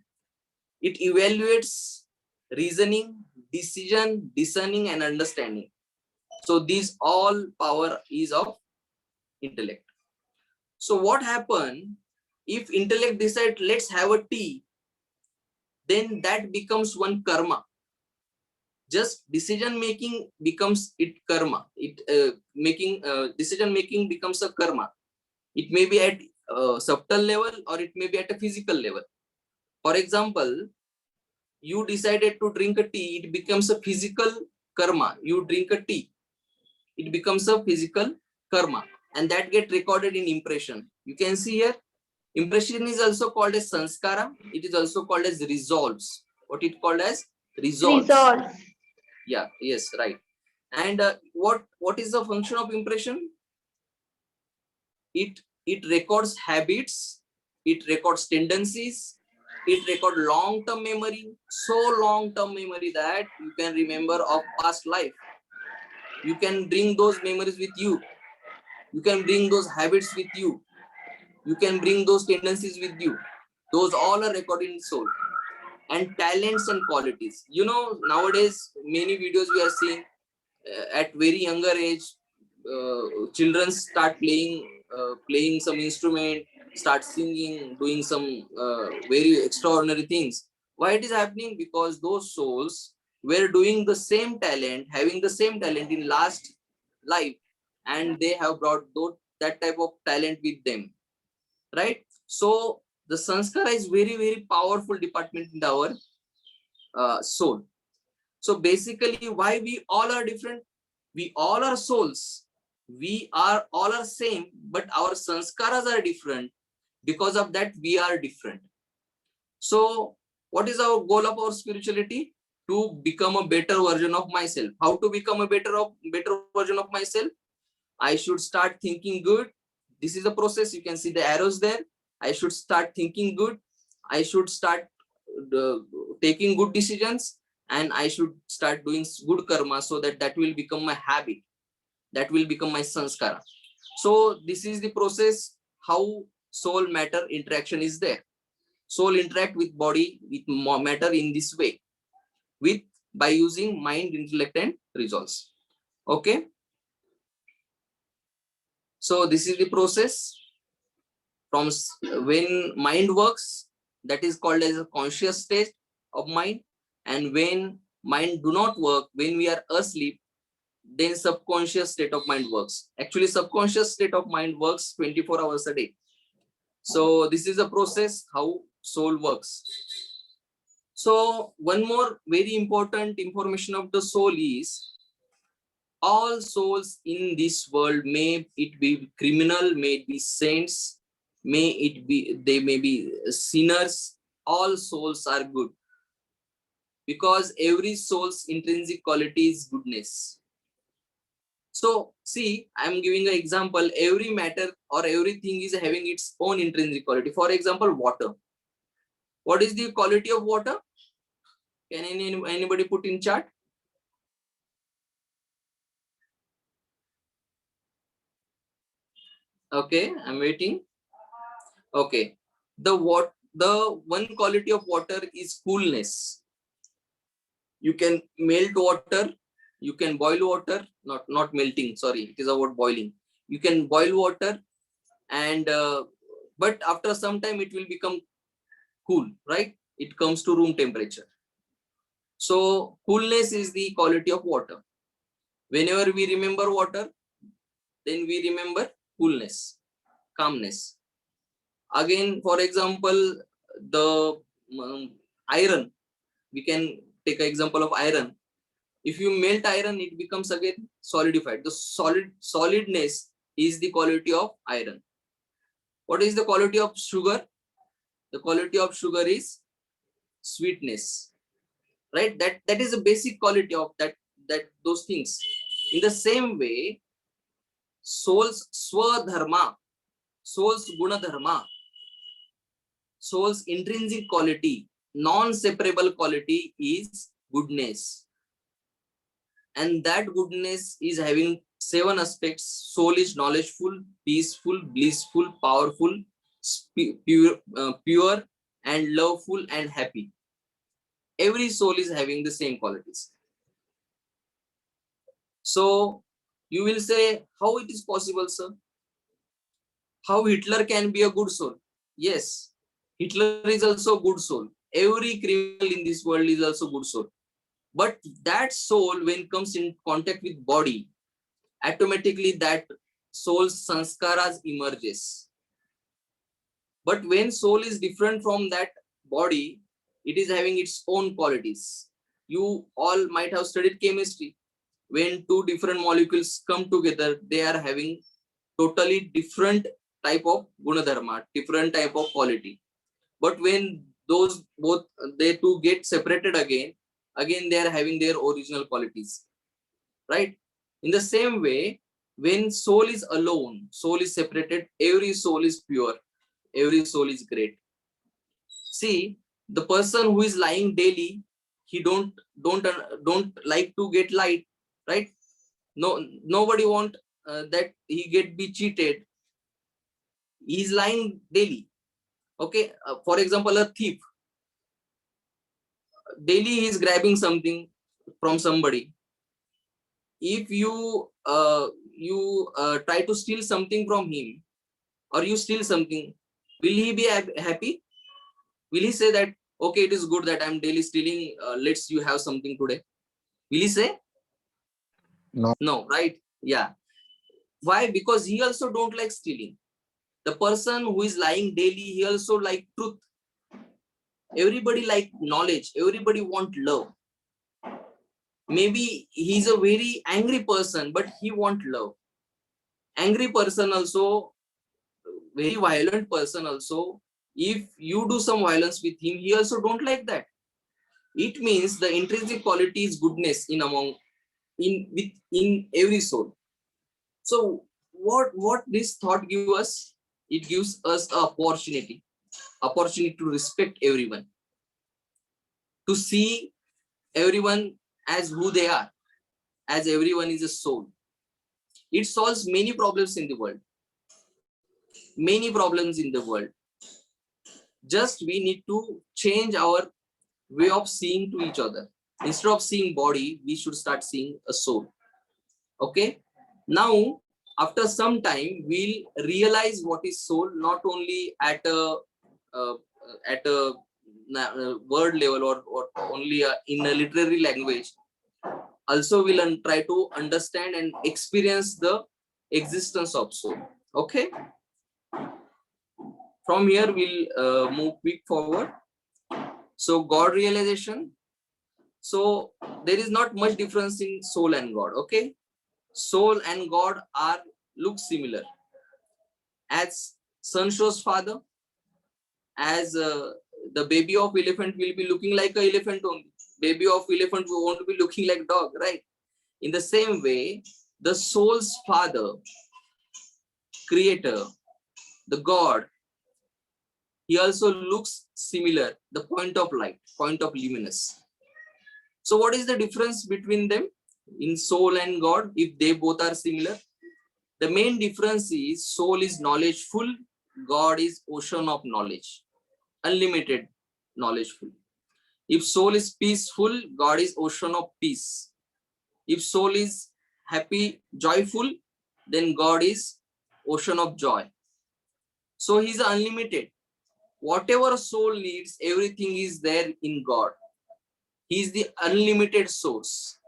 It evaluates reasoning, decision, discerning, and understanding. So these all power is of intellect. So what happen if intellect decide let's have a tea? Then that becomes one karma. Just decision making becomes it karma. Decision making becomes a karma. It may be at subtle level or it may be at a physical level. For example, you decided to drink a tea, it becomes a physical karma. You drink a tea, it becomes a physical karma, and that get recorded in impression. You can see here, impression is also called as sanskara. It is also called as resolves. What it called as resolves. Yeah, yes, right. And what is the function of impression? It records habits, it records tendencies, it records long-term memory, so long-term memory that you can remember of past life. You can bring those memories with you. You can bring those habits with you. You can bring those tendencies with you. Those all are recorded in soul. and talents and qualities. You know, nowadays many videos we are seeing at very younger age, children start playing some instrument, start singing, doing some very extraordinary things. Why it is happening? Because those souls were doing the same talent, having the same talent in last life, and they have brought that type of talent with them, right? So the sanskara is very powerful department in our soul. So basically, why we all are different? We all are souls. We are all are same, but our sanskaras are different. Because of that, we are different. So what is our goal of our spirituality? To become a better version of myself. How to become a better version of myself? I should start thinking good. This is the process. You can see the arrows there. I should start thinking good. I should start taking good decisions, and I should start doing good karma, so that will become my habit. That will become my sanskara. So this is the process how soul matter interaction is there. Soul interact with body, with matter in this way, with by using mind, intellect, and results. Okay. So this is the process from when mind works, that is called as a conscious state of mind. And when mind do not work, when we are asleep, then subconscious state of mind works. Actually, subconscious state of mind works 24 hours a day. So this is a process how soul works. So one more very important information of the soul is, all souls in this world, may it be criminal, may it be saints, may it be, they may be sinners, all souls are good, because every soul's intrinsic quality is goodness. So see, I'm giving an example. Every matter or everything is having its own intrinsic quality. For example, water. What is the quality of water? Can anybody put in chat? Okay, I'm waiting. Okay, the one quality of water is coolness. You can melt water, you can boil water, not melting. Sorry, it is about boiling. You can boil water, and but after some time it will become cool, right? It comes to room temperature. So coolness is the quality of water. Whenever we remember water, then we remember coolness, calmness. Again, for example, the iron, we can take an example of iron. If you melt iron, it becomes again solidified. The solidness is the quality of iron. What is the quality of sugar? The quality of sugar is sweetness, right? That is the basic quality of those things. In the same way, soul's swadharma, soul's gunadharma, soul's intrinsic quality, non-separable quality is goodness. And that goodness is having 7 aspects. Soul is knowledgeful, peaceful, blissful, powerful, pure, and loveful and happy. Every soul is having the same qualities. So you will say, how it is possible, sir? How Hitler can be a good soul? Yes, Hitler is also a good soul. Every criminal in this world is also good soul. But that soul, when comes in contact with body, automatically that soul's sanskaras emerges. But when soul is different from that body, it is having its own qualities. You all might have studied chemistry. When 2 different molecules come together, they are having totally different type of gunadharma, different type of quality. But when those both they two get separated again they are having their original qualities, right? In the same way, when soul is alone, soul is separated, every soul is pure, every soul is great. See, the person who is lying daily, he don't like to get light, right? Nobody want that he get be cheated. He is lying daily. Okay, for example, a thief. daily he is grabbing something from somebody. If you try to steal something from him, or you steal something, will he be happy? Will he say that, okay, it is good that I'm daily stealing, let's you have something today? Will he say?
No.
No, right? Yeah. Why? Because he also don't like stealing. The person who is lying daily, he also like truth. Everybody like knowledge. Everybody want love. Maybe he's a very angry person, but he want love. Angry person also, very violent person also, if you do some violence with him, he also don't like that. It means the intrinsic quality is goodness in every soul. So what this thought gives us? It gives us an opportunity to respect everyone, to see everyone as who they are, as everyone is a soul. It solves many problems in the world. Many problems in the world. Just we need to change our way of seeing to each other. Instead of seeing body, we should start seeing a soul. Okay. Now, after some time, we'll realize what is soul, not only at a word level, or only in a literary language. Also, we'll try to understand and experience the existence of soul. Okay. From here, we'll move quick forward. So, God realization. So, there is not much difference in soul and God. Okay. Soul and God look similar. As son shows father, as the baby of elephant will be looking like an elephant only. Baby of elephant won't be looking like dog, right? In the same way, the soul's father, creator, the God, he also looks similar, the point of light, point of luminous. So what is the difference between them in soul and God if they both are similar? The main difference is soul is knowledgeful, God is ocean of knowledge, unlimited knowledgeful. If soul is peaceful, God is ocean of peace. If soul is happy, joyful, then God is ocean of joy. So he's unlimited. Whatever soul needs, everything is there in God. He is the unlimited source.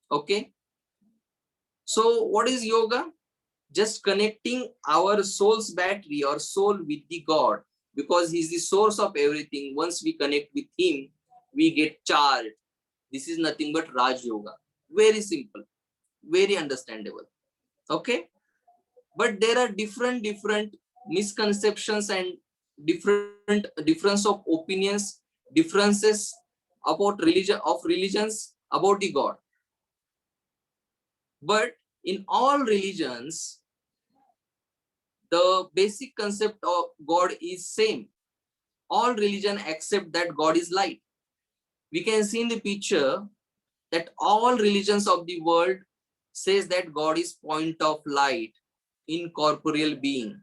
Okay. So what is yoga? Just connecting our soul's battery or soul with the God, because he's the source of everything. Once we connect with him, we get charged. This is nothing but Raj Yoga. Very simple, very understandable. Okay. But there are different misconceptions and difference of opinions, differences about religions about the God. But in all religions, the basic concept of God is same. All religion accept that God is light. We can see in the picture that all religions of the world says that God is point of light, incorporeal being.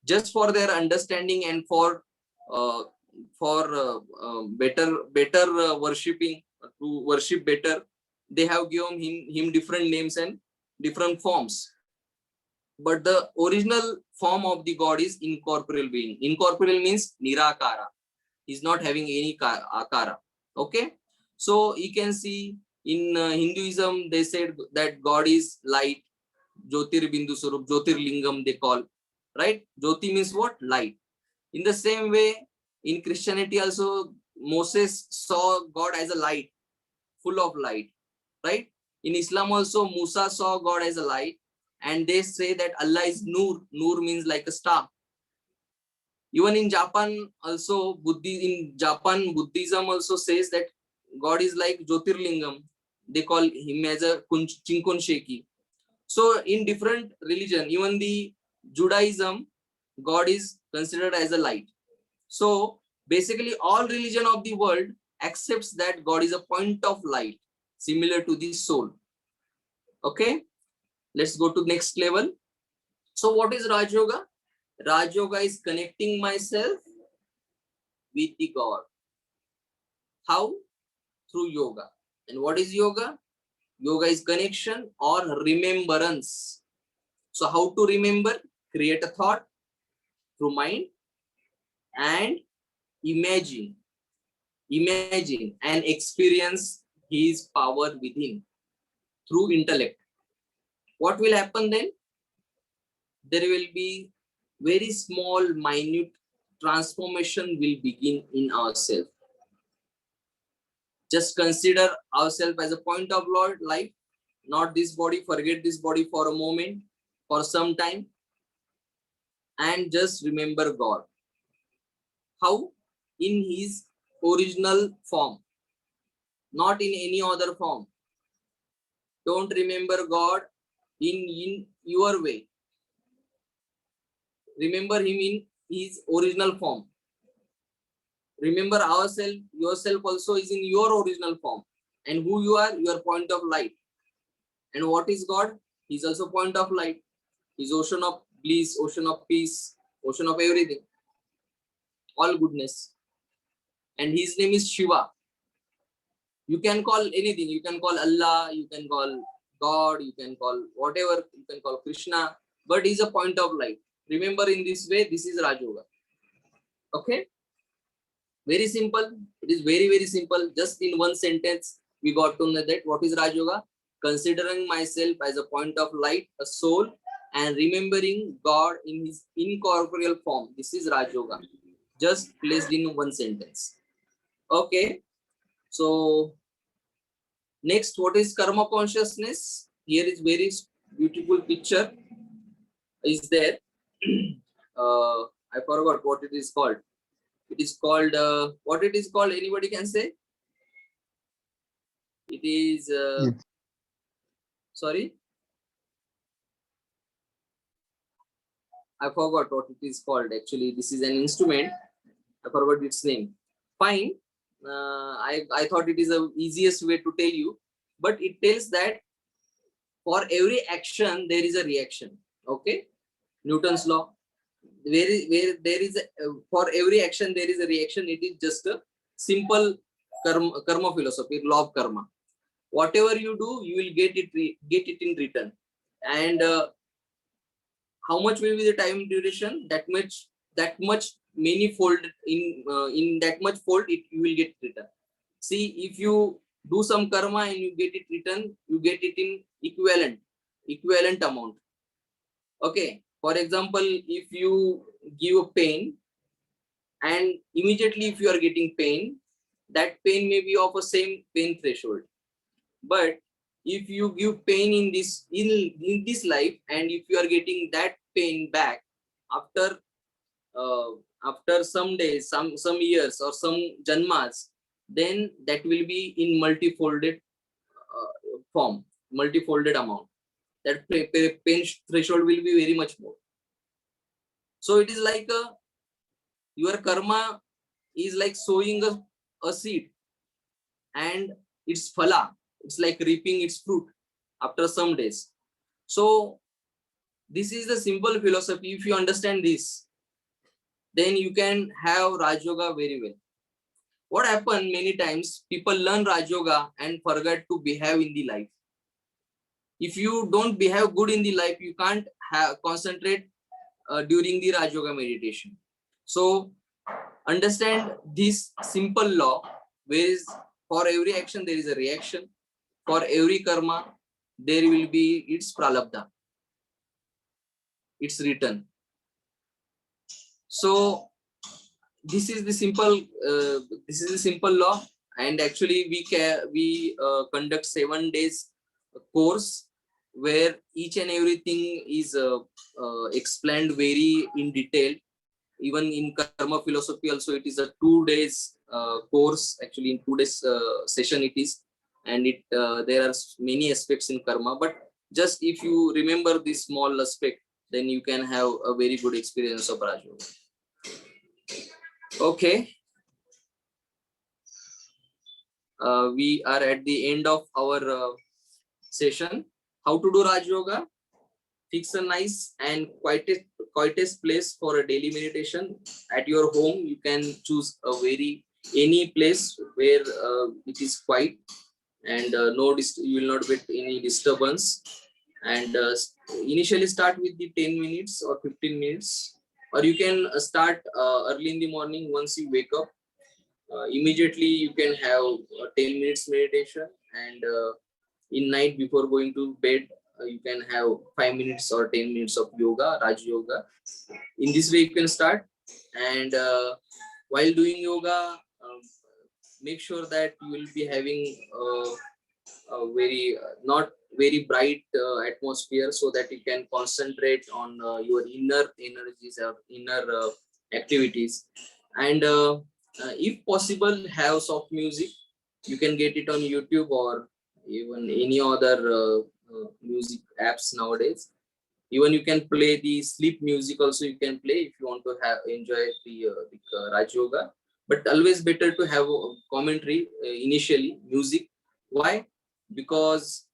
Just for their understanding and for better worshipping, to worship better, they have given him different names and different forms. But the original form of the God is incorporeal being. Incorporeal means nirakara. He's not having any akara. Okay. So you can see in Hinduism, they said that God is light, Jyotirbindu Swarup, Jyotirlingam they call, right? Jyoti means what? Light. In the same way, in Christianity also, Moses saw God as a light, full of light, right? In Islam also, Musa saw God as a light, and they say that Allah is Nur. Nur means like a star. Even in Japan also, Buddhism also says that God is like Jyotirlingam. They call him as a Chinkon Sheki. So in different religion, even the Judaism, God is considered as a light. So basically all religion of the world accepts that God is a point of light, similar to the soul. Okay, let's go to next level. So what is Raj Yoga? Raj Yoga is connecting myself with the God. How? Through yoga. And what is yoga? Yoga is connection or remembrance. So how to remember? Create a thought through mind and imagine and experience his power within through intellect. What will happen then? There will be very small, minute transformation will begin in ourselves. Just consider ourselves as a point of life, not this body. Forget this body for a moment, for some time, and just remember God. How? In his original form, not in any other form. Don't remember God in your way. Remember him in his original form. Remember ourselves, yourself also is in your original form. And who you are, your point of light. And what is God? He's also point of light. He's ocean of bliss, ocean of peace, ocean of everything. All goodness. And his name is Shiva. You can call anything. You can call Allah, you can call God, you can call whatever, you can call Krishna, but he's a point of light. Remember, in this way, this is Raj Yoga. Okay? Very simple. It is very, very simple. Just in one sentence, we got to know that what is Raj Yoga? Considering myself as a point of light, a soul, and remembering God in his incorporeal form. This is Raj Yoga. Just placed in one sentence. Okay. So next, what is karma consciousness? Here is very beautiful picture is there. I forgot what it is called. It is called, what it is called? Anybody can say? It is, sorry. I forgot what it is called. Actually, this is an instrument. I forgot its name. Fine. I thought it is the easiest way to tell you, but it tells that for every action there is a reaction. Okay, Newton's law. Where there is for every action there is a reaction. It is just a simple karma philosophy, law of karma. Whatever you do, you will get it in return. And how much will be the time duration? That much many fold in that much fold you will get return. See, if you do some karma and you get it return, you get it in equivalent amount. Okay, for example, if you give a pain and immediately if you are getting pain, that pain may be of a same pain threshold. But if you give pain in this life, and if you are getting that pain back after some days, some years, or some janmas, then that will be in multifolded form, multifolded amount. That pain threshold will be very much more. So it is like your karma is like sowing a seed, and it's phala. It's like reaping its fruit after some days. So this is the simple philosophy. If you understand this, then you can have Raj Yoga very well. What happened many times, people learn Raj Yoga and forget to behave in the life. If you don't behave good in the life, you can't concentrate during the Raj Yoga meditation. So understand this simple law, where for every action there is a reaction. For every karma, there will be its pralabdha, its return. So this is the simple law. And actually we conduct 7 days course where each and everything is explained very in detail. Even in karma philosophy also, it is a 2 days course. Actually, in 2 days session it is. And there are many aspects in karma, but just if you remember this small aspect, then you can have a very good experience of Raj Yoga. Okay. We are at the end of our session. How to do Raj Yoga? Fix a nice and quietest place for a daily meditation. At your home, you can choose a very any place where it is quiet and you will not get any disturbance, and initially start with the 10 minutes or 15 minutes, or you can start early in the morning. Once you wake up, immediately you can have 10 minutes meditation, and in night before going to bed, you can have 5 minutes or 10 minutes of yoga, Raj Yoga. In this way you can start, and while doing yoga, make sure that you will be having a very not very bright atmosphere, so that you can concentrate on your inner energies or inner activities. And if possible, have soft music. You can get it on YouTube or even any other music apps nowadays. Even you can play the sleep music also, you can play if you want to have enjoy the Raj Yoga. But always better to have a commentary initially music. Why? Because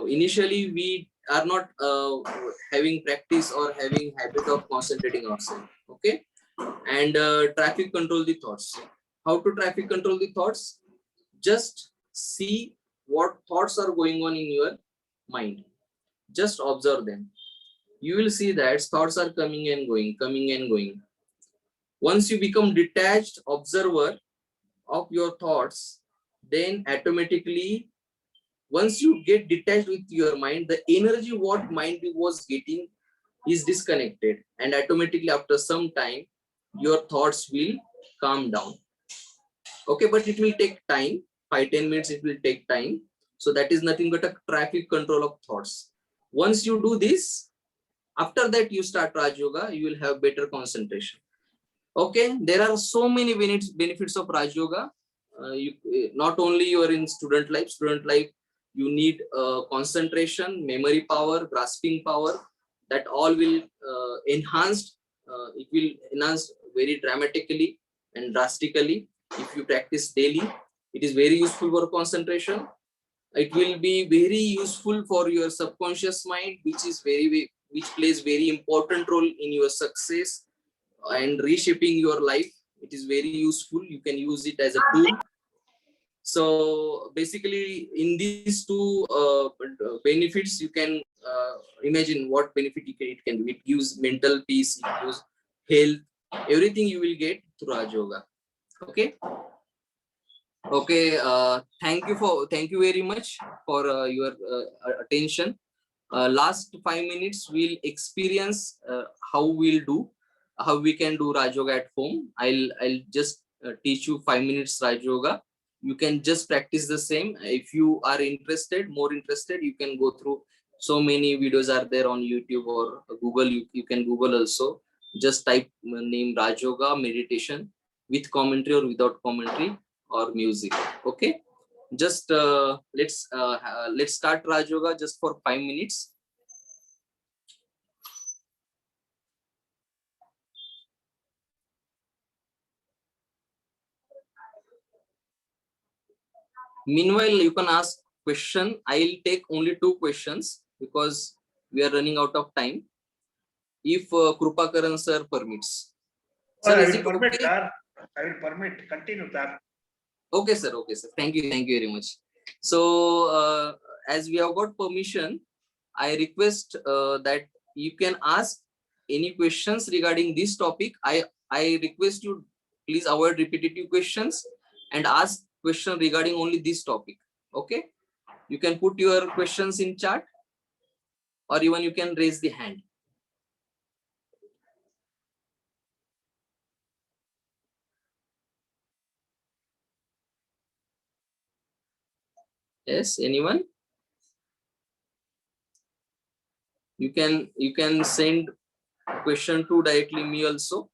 initially we are not having practice or having habit of concentrating ourselves. Okay. And traffic control the thoughts. How to traffic control the thoughts? Just see what thoughts are going on in your mind. Just observe them. You will see that thoughts are coming and going, coming and going. Once you become detached observer of your thoughts, then automatically, once you get detached with your mind, the energy what mind was getting is disconnected, and automatically after some time your thoughts will calm down. Okay, but it will take time, 5-10 minutes it will take time. So that is nothing but a traffic control of thoughts. Once you do this, after that you start Raj Yoga, you will have better concentration. Okay, there are so many benefits of Raj Yoga. Not only you are in student life, you need concentration, memory power, grasping power. That all will enhanced. It will enhance very dramatically and drastically if you practice daily. It is very useful for concentration. It will be very useful for your subconscious mind, which plays very important role in your success and reshaping your life. It is very useful. You can use it as a tool. So basically, in these two benefits, you can imagine what benefit it can do. It gives mental peace, it gives health, everything you will get through Raj Yoga. Okay. Okay. Thank you very much for your attention. Last 5 minutes we'll experience how we can do Raj Yoga at home. I'll just teach you 5 minutes Raj Yoga. You can just practice the same. If you are more interested, you can go through. So many videos are there on YouTube or Google. You can Google also. Just type name Raj Yoga meditation with commentary or without commentary or music. Okay. Just let's start Raj Yoga just for 5 minutes. Meanwhile, you can ask question. I'll take only 2 questions because we are running out of time. If Krupakaran sir permits. Sir,
I
is
will
it
permit,
okay?
sir. I will permit. Continue, sir.
Okay, sir. Okay, sir. Thank you very much. So, as we have got permission, I request that you can ask any questions regarding this topic. I request you please avoid repetitive questions and ask question regarding only this topic. Okay, you can put your questions in chat, or even you can raise the hand. Yes, anyone? You can send question to directly me also.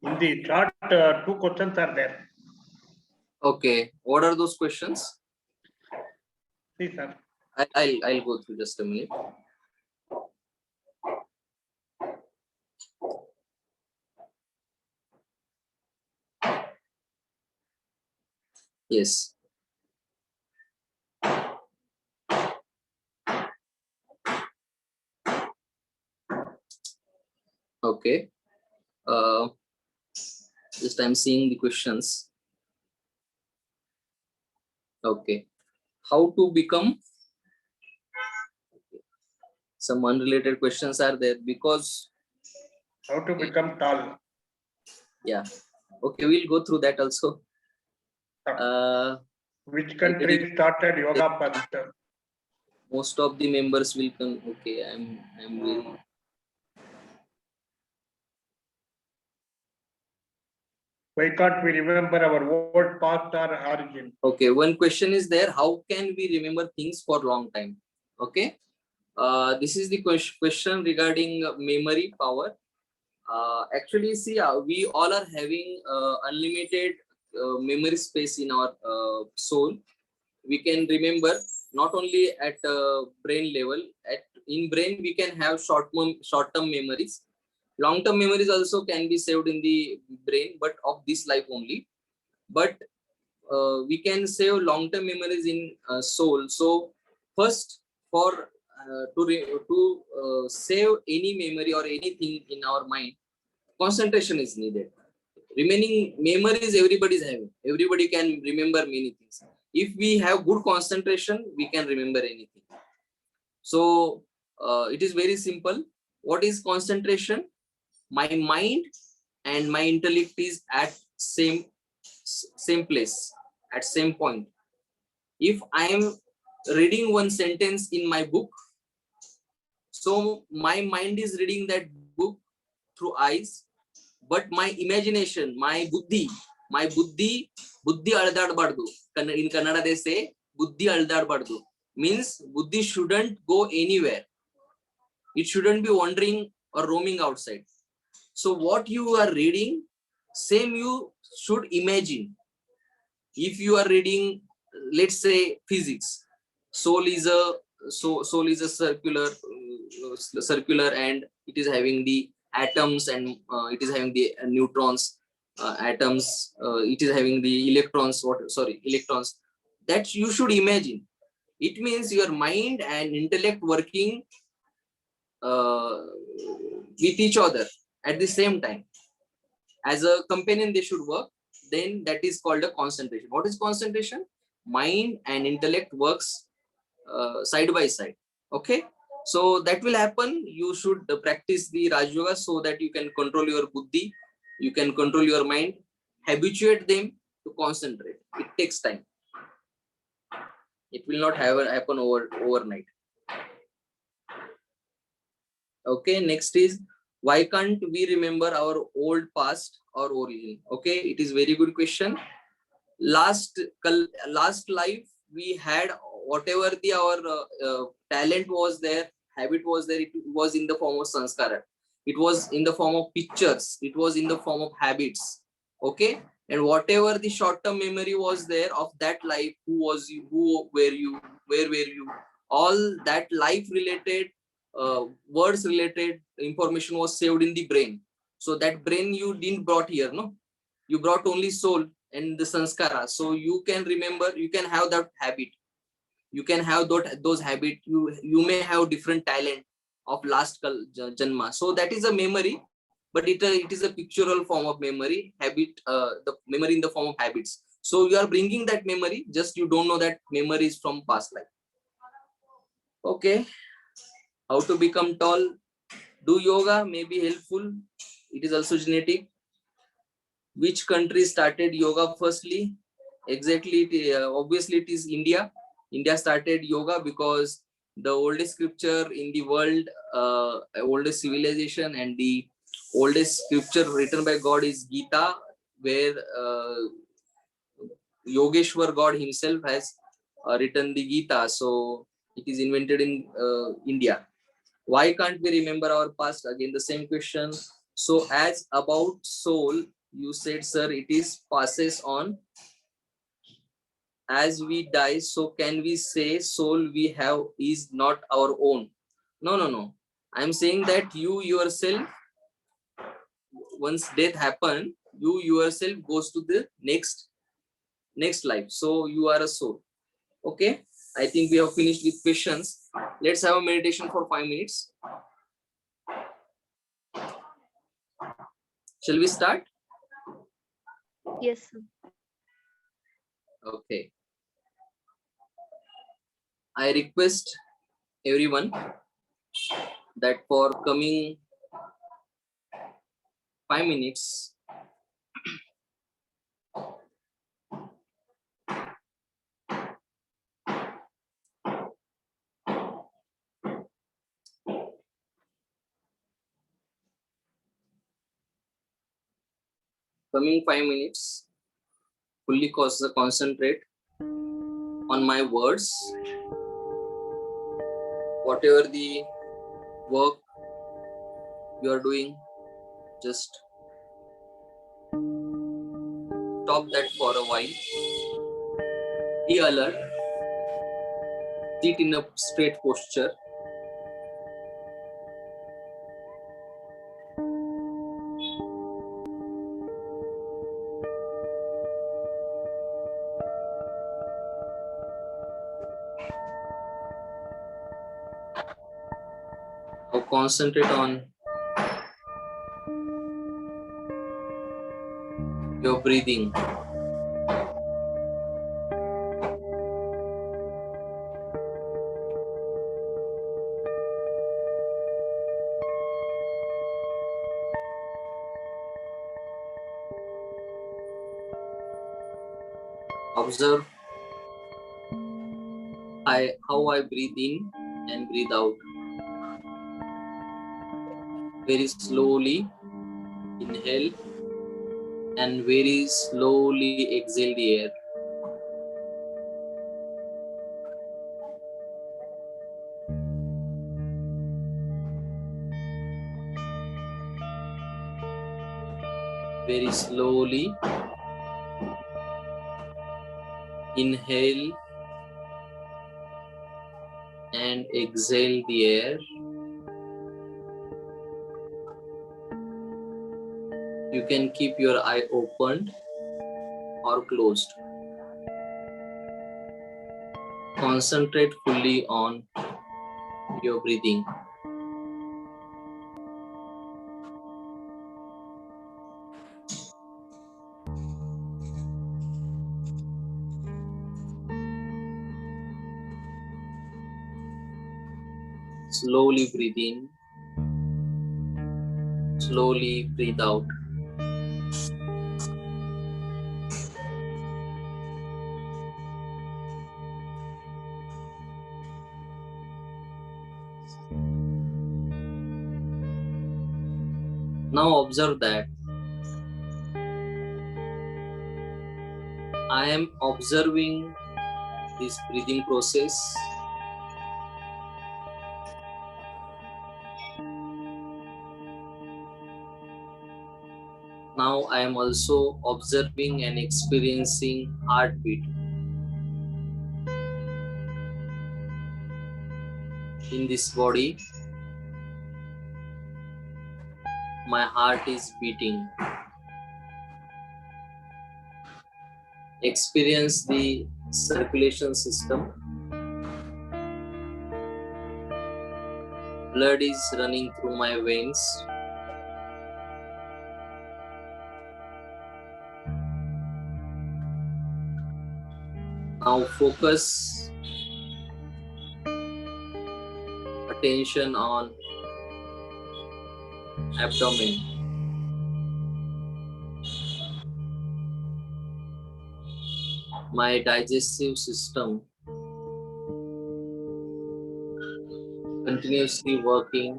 In the chart, 2 questions are there.
Okay, what are those questions?
See, sir.
I'll go through just a minute. Yes. Okay. Just I'm seeing the questions. Okay. How to become? Some unrelated questions are there because
How to become tall?
yeah. Okay, we'll go through that also.
Which
Already
country started yoga first?
most of the members will come. Okay, I'm very
Why can't we remember our old past or origin?
okay. One question is there. How can we remember things for long time? Okay. This is the question regarding memory power. Actually, see, we all are having unlimited memory space in our soul. We can remember not only at brain level. At in brain, we can have short-term memories. Long-term memories also can be saved in the brain, but of this life only. But we can save long-term memories in soul. So first, for to save any memory or anything in our mind, concentration is needed. Remaining memories everybody is having. Everybody can remember many things. If we have good concentration, we can remember anything. So it is very simple. What is concentration? My mind and my intellect is at same place, at same point. If I am reading one sentence in my book, so my mind is reading that book through eyes, but my imagination, my buddhi aldadbadu. In Kannada they say buddhi aldadbadu, means buddhi shouldn't go anywhere. It shouldn't be wandering or roaming outside. So what you are reading, same you should imagine. If you are reading, let's say physics, soul is a soul is a circular, and it is having the atoms, and it is having the neutrons, atoms, it is having the electrons, that you should imagine. It means your mind and intellect working with each other at the same time. As a companion they should work. Then that is called a concentration. What is concentration? Mind and intellect works side by side. Okay, so that will happen. You should practice the Raj Yoga so that you can control your buddhi, you can control your mind, habituate them to concentrate. It takes time. It will not happen overnight. Okay, next is, why can't we remember our old past or origin? Okay, it is very good question. Last life we had whatever the our talent was there, habit was there, it was in the form of sanskara, it was in the form of pictures, it was in the form of habits. Okay, and whatever the short term memory was there of that life, who was you, who were you, where were you, all that life related words related information was saved in the brain. So that brain you didn't brought here, no, you brought only soul and the sanskara. So you can remember, you can have that habit, you can have those habit, you may have different talent of last janma. So that is a memory, but it is a pictorial form of memory, habit, the memory in the form of habits. So you are bringing that memory, just you don't know that memory is from past life. Okay, how to become tall? Do yoga may be helpful. It is also genetic. Which country started yoga firstly? Exactly, obviously it is India. India started yoga because the oldest scripture in the world, oldest civilization, and the oldest scripture written by God is Gita, where Yogeshwar God himself has written the Gita. So it is invented in India. Why can't we remember our past? Again, the same question. So as about soul, you said, sir, it is passes on as we die. So can we say soul we have is not our own? No, no, no. I'm saying that you yourself, once death happen, you yourself goes to the next next life. So you are a soul. Okay, I think we have finished with questions. Let's have a meditation for 5 minutes. Shall we start?
Yes, sir.
Okay. I request everyone that for coming 5 minutes, fully concentrate on my words, whatever the work you are doing, just stop that for a while. Be alert, sit in a straight posture. Now concentrate on your breathing. Observe how I breathe in and breathe out. Very slowly inhale and very slowly exhale the air. Very slowly inhale and exhale the air. You can keep your eye opened or closed. Concentrate fully on your breathing. Slowly breathe in, slowly breathe out. Now observe that I am observing this breathing process. Now I am also observing and experiencing heartbeat in this body. My heart is beating. Experience the circulation system. Blood is running through my veins. Now focus attention on abdomen. My digestive system continuously working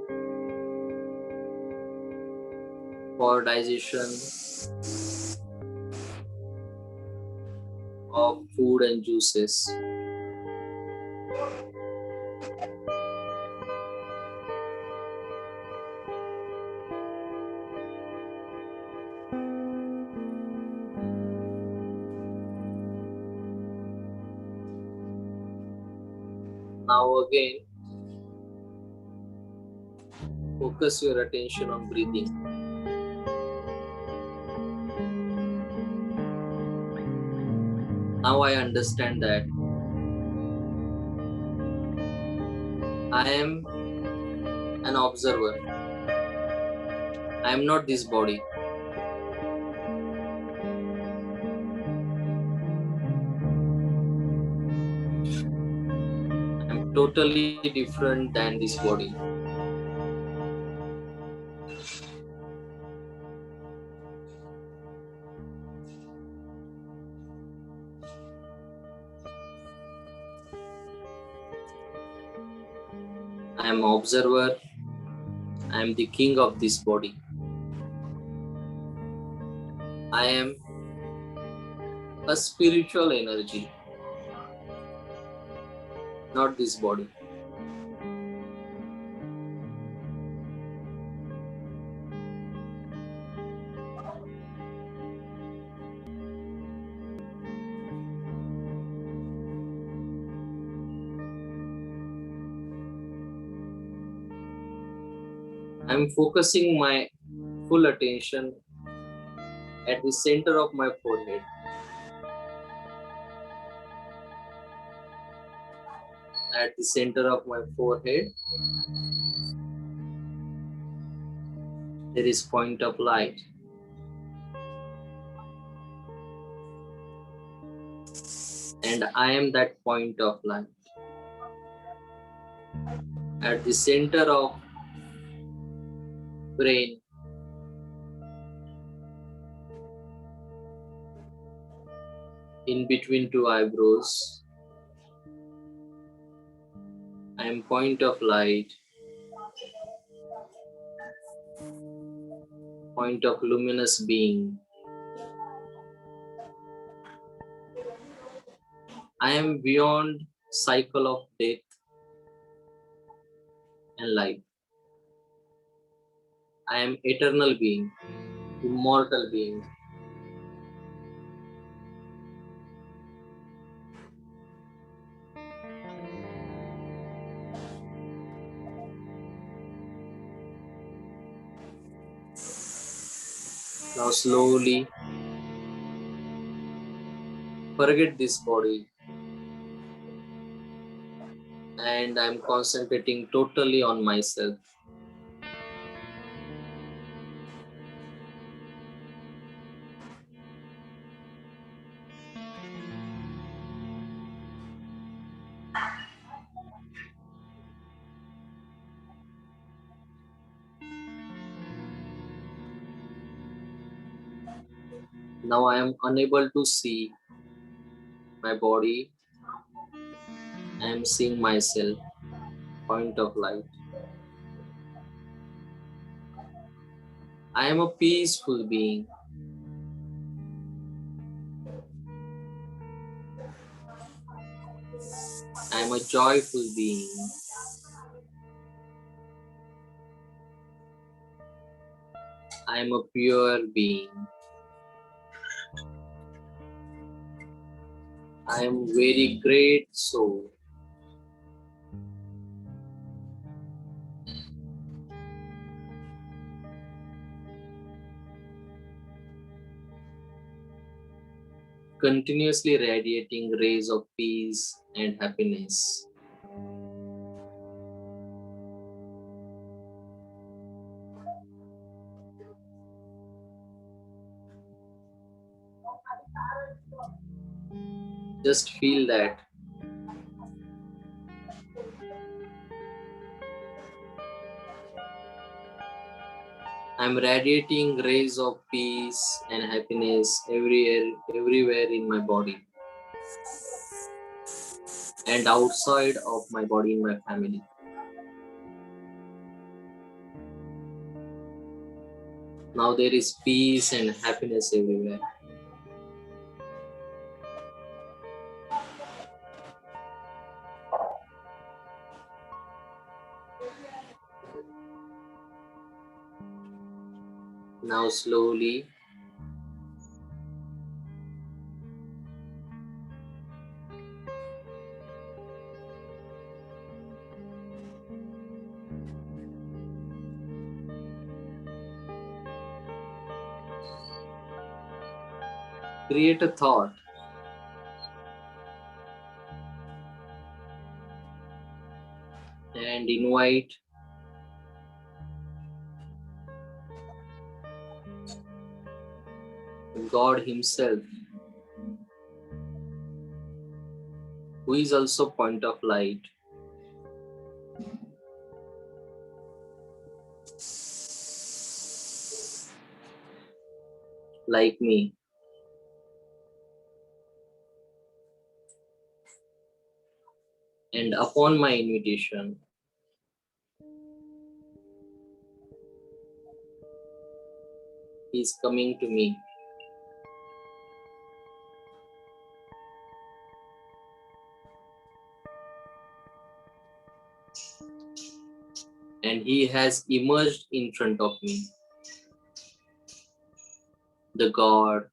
for digestion of food and juices. Now again, focus your attention on breathing. Now I understand that I am an observer. I am not this body. I am totally different than this body. I am observer. I am the king of this body. I am a spiritual energy, not this body. I am focusing my full attention at the center of my forehead. At the center of my forehead, there is point of light. And I am that point of light. At the center of brain, in between two eyebrows, I am point of light, point of luminous being. I am beyond cycle of death and life. I am eternal being, immortal being. Now slowly forget this body and I am concentrating totally on myself. Now I am unable to see my body. I am seeing myself, point of light. I am a peaceful being. I am a joyful being. I am a pure being. I am very great soul. Continuously radiating rays of peace and happiness. Just feel that. I'm radiating rays of peace and happiness everywhere in my body and outside of my body in my family. Now there is peace and happiness everywhere. Now slowly create a thought and invite God Himself, who is also point of light, like me. And upon my invitation, He is coming to me. And He has emerged in front of me. The God,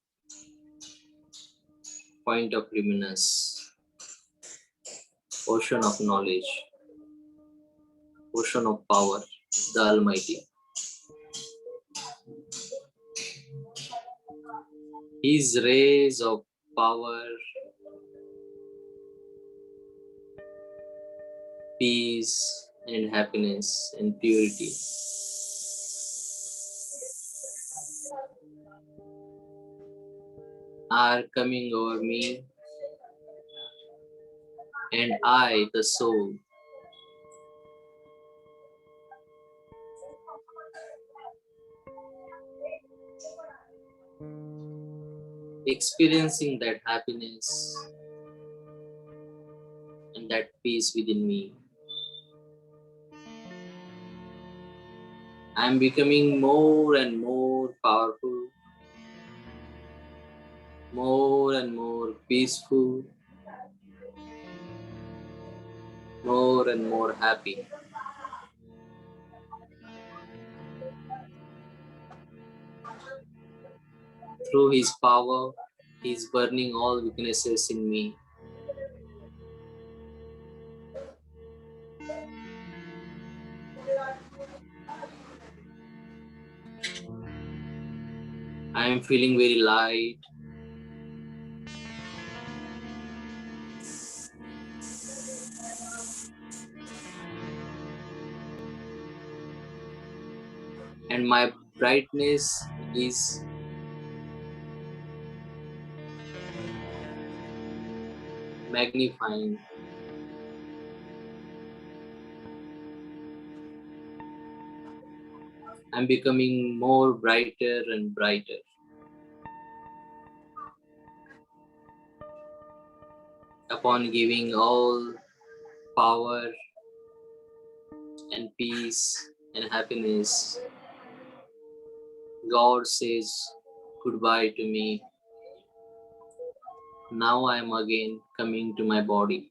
point of luminous, ocean of knowledge, ocean of power, the Almighty. His rays of power, peace, and happiness and purity are coming over me, and I, the soul, experiencing that happiness and that peace within me. I am becoming more and more powerful, more and more peaceful, more and more happy. Through His power, He is burning all weaknesses in me. I am feeling very light. And my brightness is magnifying. I'm becoming more brighter and brighter. Upon giving all power and peace and happiness, God says goodbye to me. Now I am again coming to my body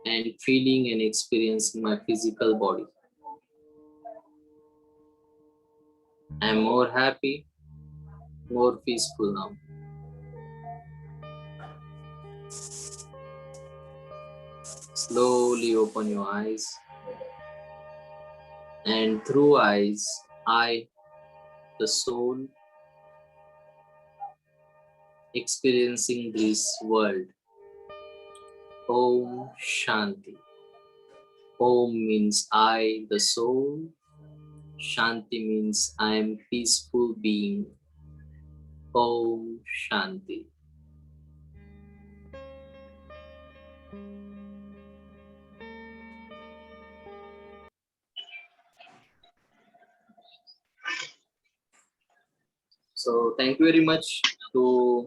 and feeling and experiencing my physical body. I am more happy, more peaceful now. Slowly open your eyes, and through eyes, I, the soul, experiencing this world. Om Shanti. Om means I, the soul. Shanti means I am peaceful being. Om Shanti. So thank you very much to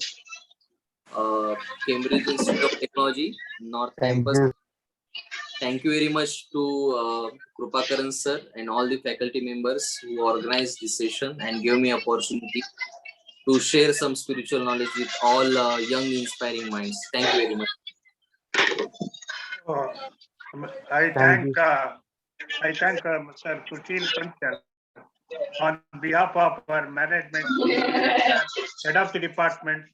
Cambridge Institute of Technology, North Campus. Thank you very much to Krupakaran sir and all the faculty members who organized this session and gave me opportunity to share some spiritual knowledge with all young inspiring minds. Thank you very much.
I thank Mr. Sushil Panchal on behalf of our management, head of the department,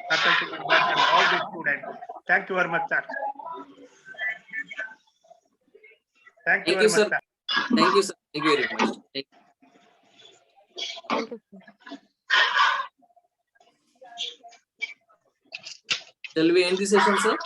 faculty members, and all the students. Thank you very much, sir. Thank you very much, sir.
Thank you, sir. Thank you very much.
Thank you, sir.
Shall we end the session, sir?